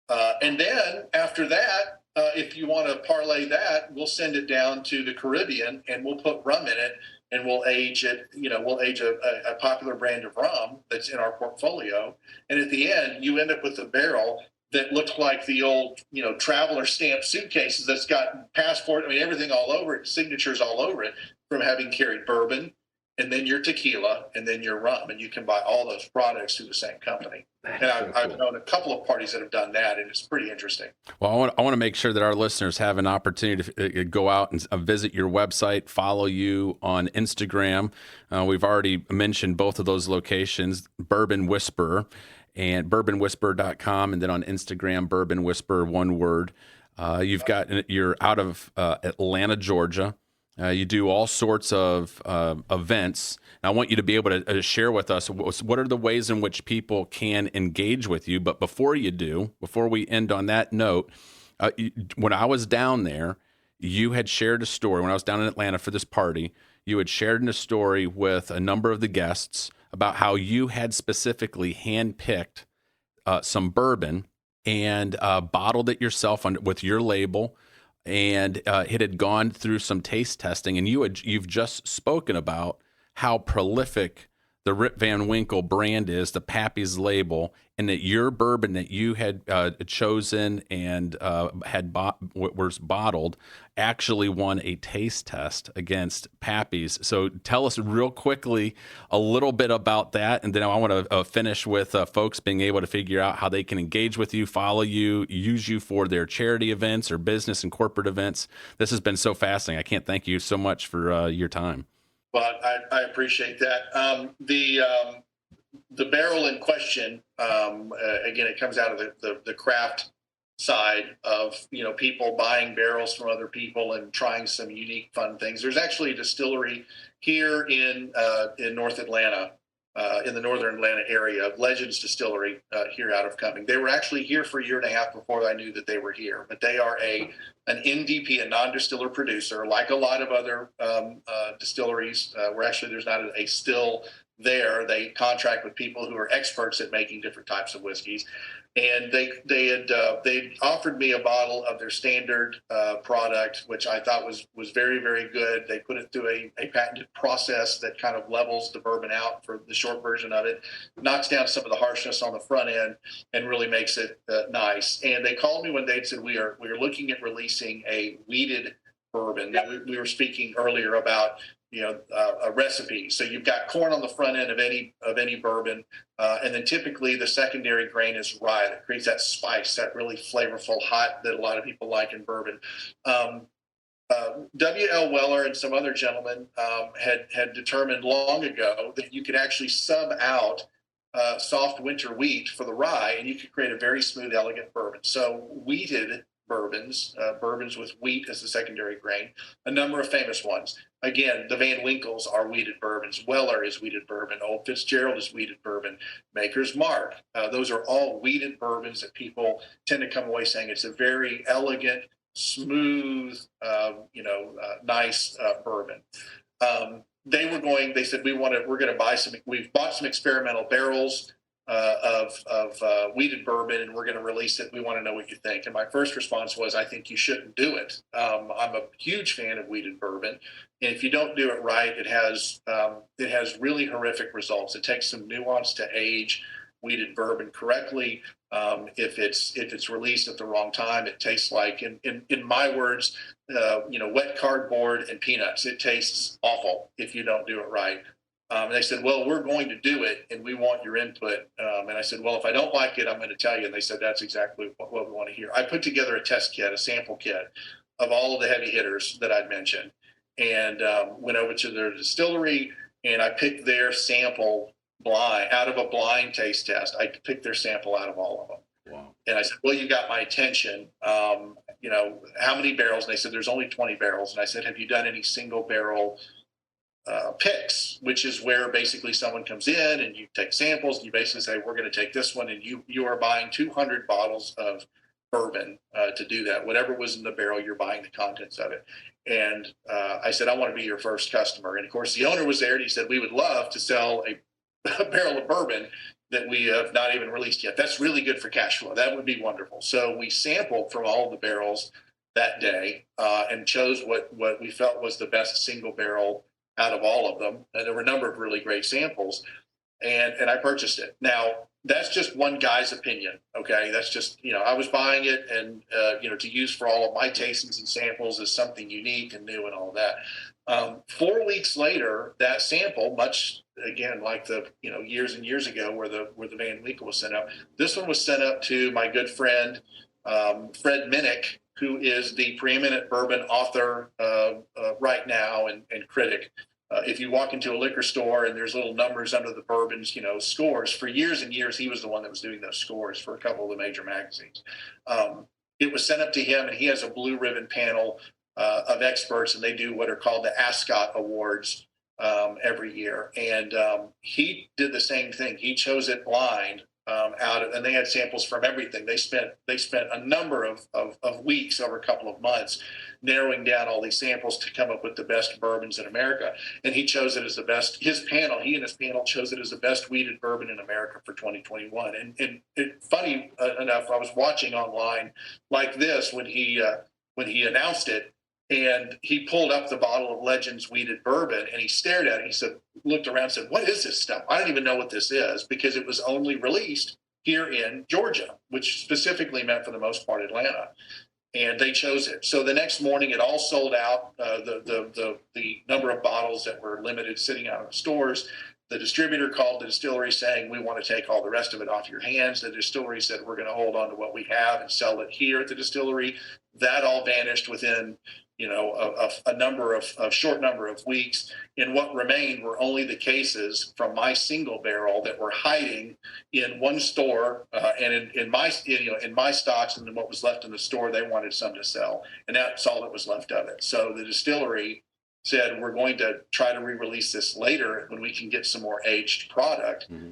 And then after that, if you want to parlay that, we'll send it down to the Caribbean and we'll put rum in it and we'll age it, we'll age a popular brand of rum that's in our portfolio. And at the end, you end up with a barrel that looks like the old, traveler stamp suitcases that's got passport, everything all over it, signatures all over it from having carried bourbon, and then your tequila, and then your rum, and you can buy all those products through the same company. And I've known a couple of parties that have done that, and it's pretty interesting. Well, I want to make sure that our listeners have an opportunity to go out and visit your website, follow you on Instagram. We've already mentioned both of those locations, Bourbon Whisperer and bourbonwhisperer.com, and then on Instagram, Bourbon Whisperer, one word. You're out of Atlanta, Georgia. You do all sorts of events. And I want you to be able to share with us what are the ways in which people can engage with you. But before we end on that note, when I was down there, you had shared a story. When I was down in Atlanta for this party, you had shared a story with a number of the guests about how you had specifically handpicked some bourbon and bottled it yourself with your label. And it had gone through some taste testing, and you've just spoken about how prolific the Rip Van Winkle brand is, the Pappy's label, and that your bourbon that you had chosen and was bottled actually won a taste test against Pappy's. So tell us real quickly a little bit about that, and then I want to finish with folks being able to figure out how they can engage with you, follow you, use you for their charity events or business and corporate events. This has been so fascinating. I can't thank you so much for your time. Well, I appreciate that. The barrel in question, again, it comes out of the craft side of, people buying barrels from other people and trying some unique, fun things. There's actually a distillery here in North Atlanta, in the Northern Atlanta area, Legends Distillery here out of Cumming. They were actually here for a year and a half before I knew that they were here, but they are an NDP, a non-distiller producer, like a lot of other distilleries, where actually there's not a still there. They contract with people who are experts at making different types of whiskeys. And they offered me a bottle of their standard product, which I thought was very, very good. They put it through a patented process that kind of levels the bourbon out, for the short version of it, knocks down some of the harshness on the front end, and really makes it nice. And they called me one day and said, we are looking at releasing a wheated bourbon. We were speaking earlier about a recipe. So you've got corn on the front end of any bourbon, and then typically the secondary grain is rye that creates that spice, that really flavorful hot that a lot of people like in bourbon. W.L. Weller and some other gentlemen had determined long ago that you could actually sub out soft winter wheat for the rye, and you could create a very smooth, elegant bourbon. So wheated bourbons, bourbons with wheat as the secondary grain, a number of famous ones. Again, the Van Winkles are wheated bourbons. Weller is wheated bourbon. Old Fitzgerald is wheated bourbon. Maker's Mark. Those are all wheated bourbons that people tend to come away saying it's a very elegant, smooth, nice bourbon. They said, we're going to buy some, we've bought some experimental barrels of wheated bourbon, and we're going to release it. We want to know what you think. And my first response was, I think you shouldn't do it. I'm a huge fan of wheated bourbon. And if you don't do it right, it has really horrific results. It takes some nuance to age wheated bourbon correctly. If it's released at the wrong time, it tastes like, in my words, wet cardboard and peanuts. It tastes awful if you don't do it right. And they said, well, we're going to do it, and we want your input. And I said, well, if I don't like it, I'm going to tell you. And they said, that's exactly what we want to hear. I put together a test kit, a sample kit of all of the heavy hitters that I'd mentioned, and went over to their distillery, and I picked their sample out of a blind taste test. I picked their sample out of all of them. Wow. And I said, well, you got my attention. How many barrels? And they said, there's only 20 barrels. And I said, have you done any single barrel picks, which is where basically someone comes in and you take samples and you basically say, we're going to take this one, and you are buying 200 bottles of bourbon to do that. Whatever was in the barrel, you're buying the contents of it. And I said, I want to be your first customer. And of course, the owner was there, and he said, we would love to sell a barrel of bourbon that we have not even released yet. That's really good for cash flow. That would be wonderful. So we sampled from all of the barrels that day and chose what we felt was the best single barrel out of all of them. And there were a number of really great samples, and I purchased it. Now, that's just one guy's opinion. Okay. That's just, I was buying it and, to use for all of my tastings and samples as something unique and new and all of that. 4 weeks later, that sample, much again, like the, years and years ago where the Van Winkle was sent up, this one was sent up to my good friend, Fred Minnick, who is the preeminent bourbon author right now and critic. If you walk into a liquor store and there's little numbers under the bourbons, scores, for years and years, he was the one that was doing those scores for a couple of the major magazines. It was sent up to him, and he has a blue ribbon panel of experts, and they do what are called the Ascot Awards every year. And he did the same thing. He chose it blind and they had samples from everything. They spent a number of weeks, over a couple of months, narrowing down all these samples to come up with the best bourbons in America. And he chose it as the best. He and his panel chose it as the best wheated bourbon in America for 2021. And funny enough, I was watching online like this when he announced it. And he pulled up the bottle of Legends wheated bourbon, and he stared at it. He said, looked around and said, what is this stuff? I don't even know what this is, because it was only released here in Georgia, which specifically meant, for the most part, Atlanta. And they chose it. So the next morning, it all sold out. The number of bottles that were limited sitting out in the stores. The distributor called the distillery saying, we want to take all the rest of it off your hands. The distillery said, we're going to hold on to what we have and sell it here at the distillery. That all vanished within a short number of weeks. And what remained were only the cases from my single barrel that were hiding in one store, and in my stocks, and then what was left in the store, they wanted some to sell, and that's all that was left of it. So the distillery said, we're going to try to re-release this later when we can get some more aged product. Mm-hmm.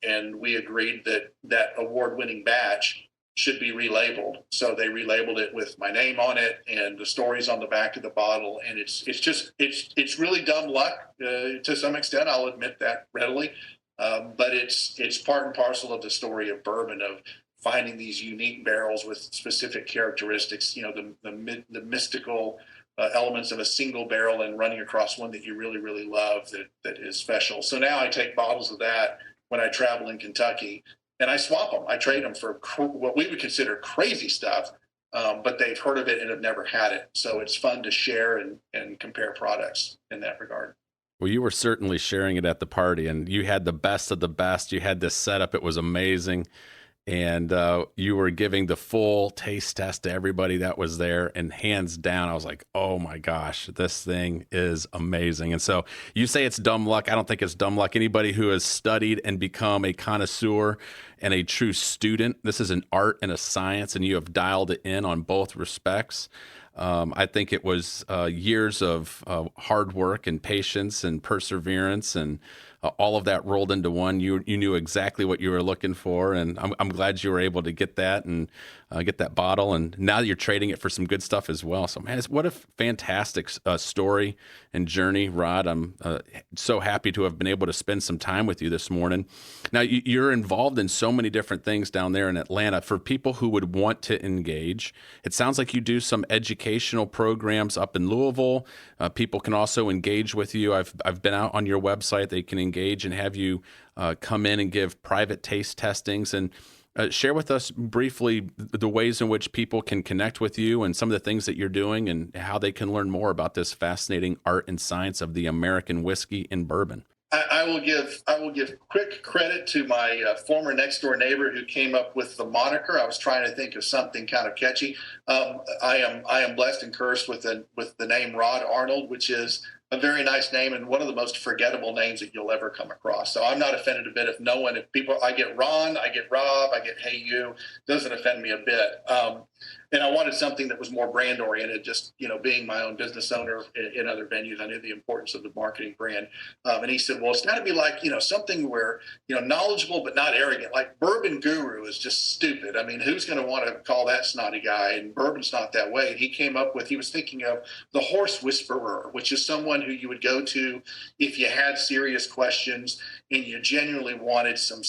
And we agreed that award-winning batch should be relabeled. So they relabeled it with my name on it and the stories on the back of the bottle. And it's really dumb luck to some extent. I'll admit that readily. But it's part and parcel of the story of bourbon, of finding these unique barrels with specific characteristics, the mystical elements of a single barrel, and running across one that you really, really love that is special. So now I take bottles of that when I travel in Kentucky, and I swap them. I trade them for what we would consider crazy stuff, but they've heard of it and have never had it. So it's fun to share and compare products in that regard. Well, you were certainly sharing it at the party, and you had the best of the best. You had this setup. It was amazing. And you were giving the full taste test to everybody that was there. And hands down, I was like, oh my gosh, this thing is amazing. And so you say it's dumb luck. I don't think it's dumb luck. Anybody who has studied and become a connoisseur and a true student, this is an art and a science, and you have dialed it in on both respects. I think it was years of hard work and patience and perseverance, and all of that rolled into one. You knew exactly what you were looking for, and I'm glad you were able to get that and get that bottle. And now you're trading it for some good stuff as well. So, man, what a fantastic story and journey, Rod. I'm so happy to have been able to spend some time with you this morning. Now, you're involved in so many different things down there in Atlanta. For people who would want to engage, it sounds like you do some educational programs up in Louisville. People can also engage with you. I've been out on your website. They can engage and have you come in and give private taste testings. And share with us briefly the ways in which people can connect with you and some of the things that you're doing and how they can learn more about this fascinating art and science of the American whiskey and bourbon. I will give quick credit to my former next door neighbor who came up with the moniker. I was trying to think of something kind of catchy. I am blessed and cursed with the name Rod Arnold, which is a very nice name and one of the most forgettable names that you'll ever come across. So I'm not offended a bit if people, I get Ron, I get Rob, I get Hey You, doesn't offend me a bit. And I wanted something that was more brand oriented, just, being my own business owner in other venues. I knew the importance of the marketing brand. And he said, well, it's got to be like, something where, knowledgeable, but not arrogant. Like Bourbon Guru is just stupid. I mean, who's going to want to call that snotty guy? And bourbon's not that way. And he was thinking of the Horse Whisperer, which is someone who you would go to if you had serious questions and you genuinely wanted some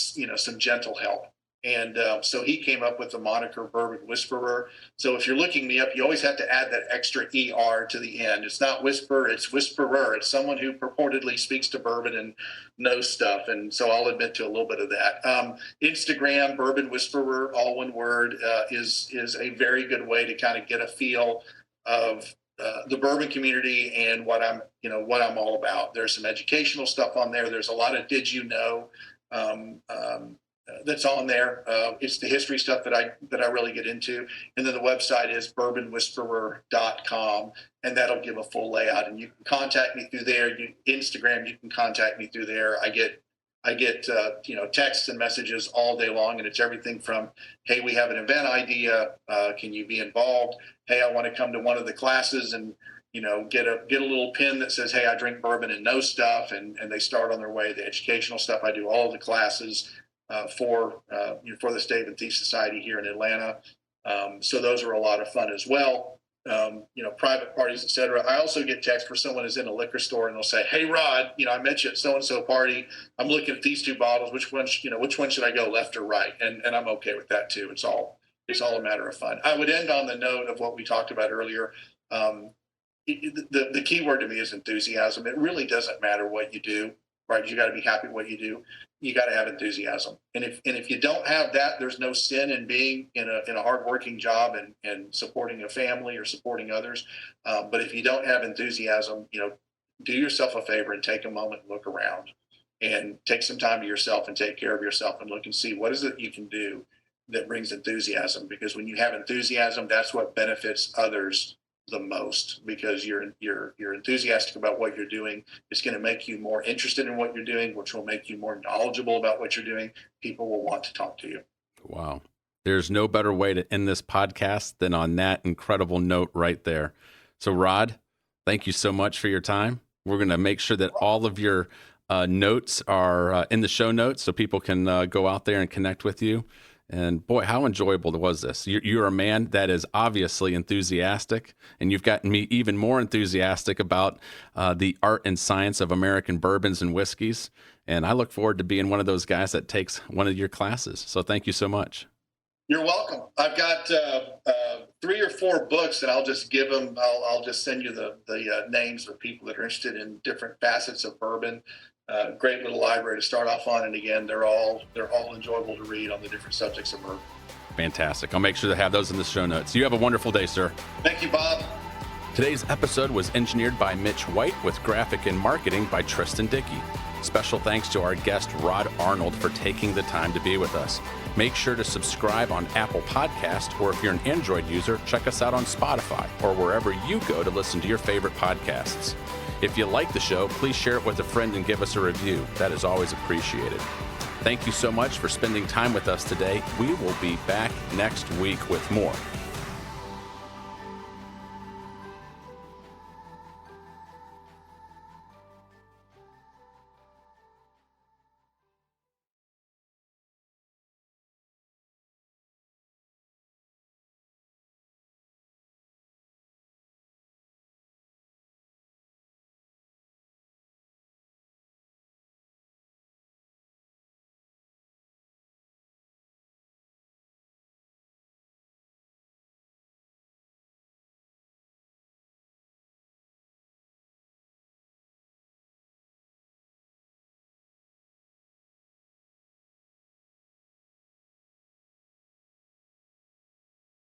gentle help. And so he came up with the moniker Bourbon Whisperer. So if you're looking me up, you always have to add that extra ER to the end. It's not whisper, it's whisperer. It's someone who purportedly speaks to bourbon and knows stuff. And so I'll admit to a little bit of that. Instagram, Bourbon Whisperer, all one word, is a very good way to kind of get a feel of the bourbon community and what I'm all about. There's some educational stuff on there. There's a lot of did you know that's on there. It's the history stuff that I really get into. And then the website is bourbonwhisperer.com, and that'll give a full layout. And you can contact me through there. Instagram, you can contact me through there. I get texts and messages all day long, and it's everything from, hey, we have an event idea. Can you be involved? Hey, I want to come to one of the classes and get a little pin that says, hey, I drink bourbon and know stuff, and they start on their way. The educational stuff, I do all of the classes for the Stave & Thief Society here in Atlanta. So those are a lot of fun as well. Private parties, et cetera. I also get text where someone is in a liquor store and they'll say, hey, Rod, I met you at so-and-so party. I'm looking at these two bottles. Which one should I go, left or right? And I'm okay with that too. It's all a matter of fun. I would end on the note of what we talked about earlier. The key word to me is enthusiasm. It really doesn't matter what you do, right? You got to be happy with what you do. You got to have enthusiasm. And if you don't have that, there's no sin in being in a hardworking job and supporting a family or supporting others. But if you don't have enthusiasm, do yourself a favor and take a moment and look around and take some time to yourself and take care of yourself and look and see what is it you can do that brings enthusiasm. Because when you have enthusiasm, that's what benefits others the most, because you're enthusiastic about what you're doing. It's going to make you more interested in what you're doing, which will make you more knowledgeable about what you're doing. People will want to talk to you. Wow. There's no better way to end this podcast than on that incredible note right there. So Rod, thank you so much for your time. We're going to make sure that all of your notes are in the show notes so people can go out there and connect with you. And boy, how enjoyable was this? You're a man that is obviously enthusiastic, and you've gotten me even more enthusiastic about the art and science of American bourbons and whiskeys. And I look forward to being one of those guys that takes one of your classes. So thank you so much. You're welcome. I've got 3 or 4 books, and I'll just give them. I'll just send you the names of people that are interested in different facets of bourbon. Great little library to start off on, and again, they're all enjoyable to read on the different subjects of bourbon. Fantastic. I'll make sure to have those in the show notes. You have a wonderful day, sir. Thank you, Bob. Today's episode was engineered by Mitch White with graphic and marketing by Tristan Dickie. Special thanks to our guest, Rod Arnold, for taking the time to be with us. Make sure to subscribe on Apple Podcast, or if you're an Android user, check us out on Spotify or wherever you go to listen to your favorite podcasts. If you like the show, please share it with a friend and give us a review. That is always appreciated. Thank you so much for spending time with us today. We will be back next week with more.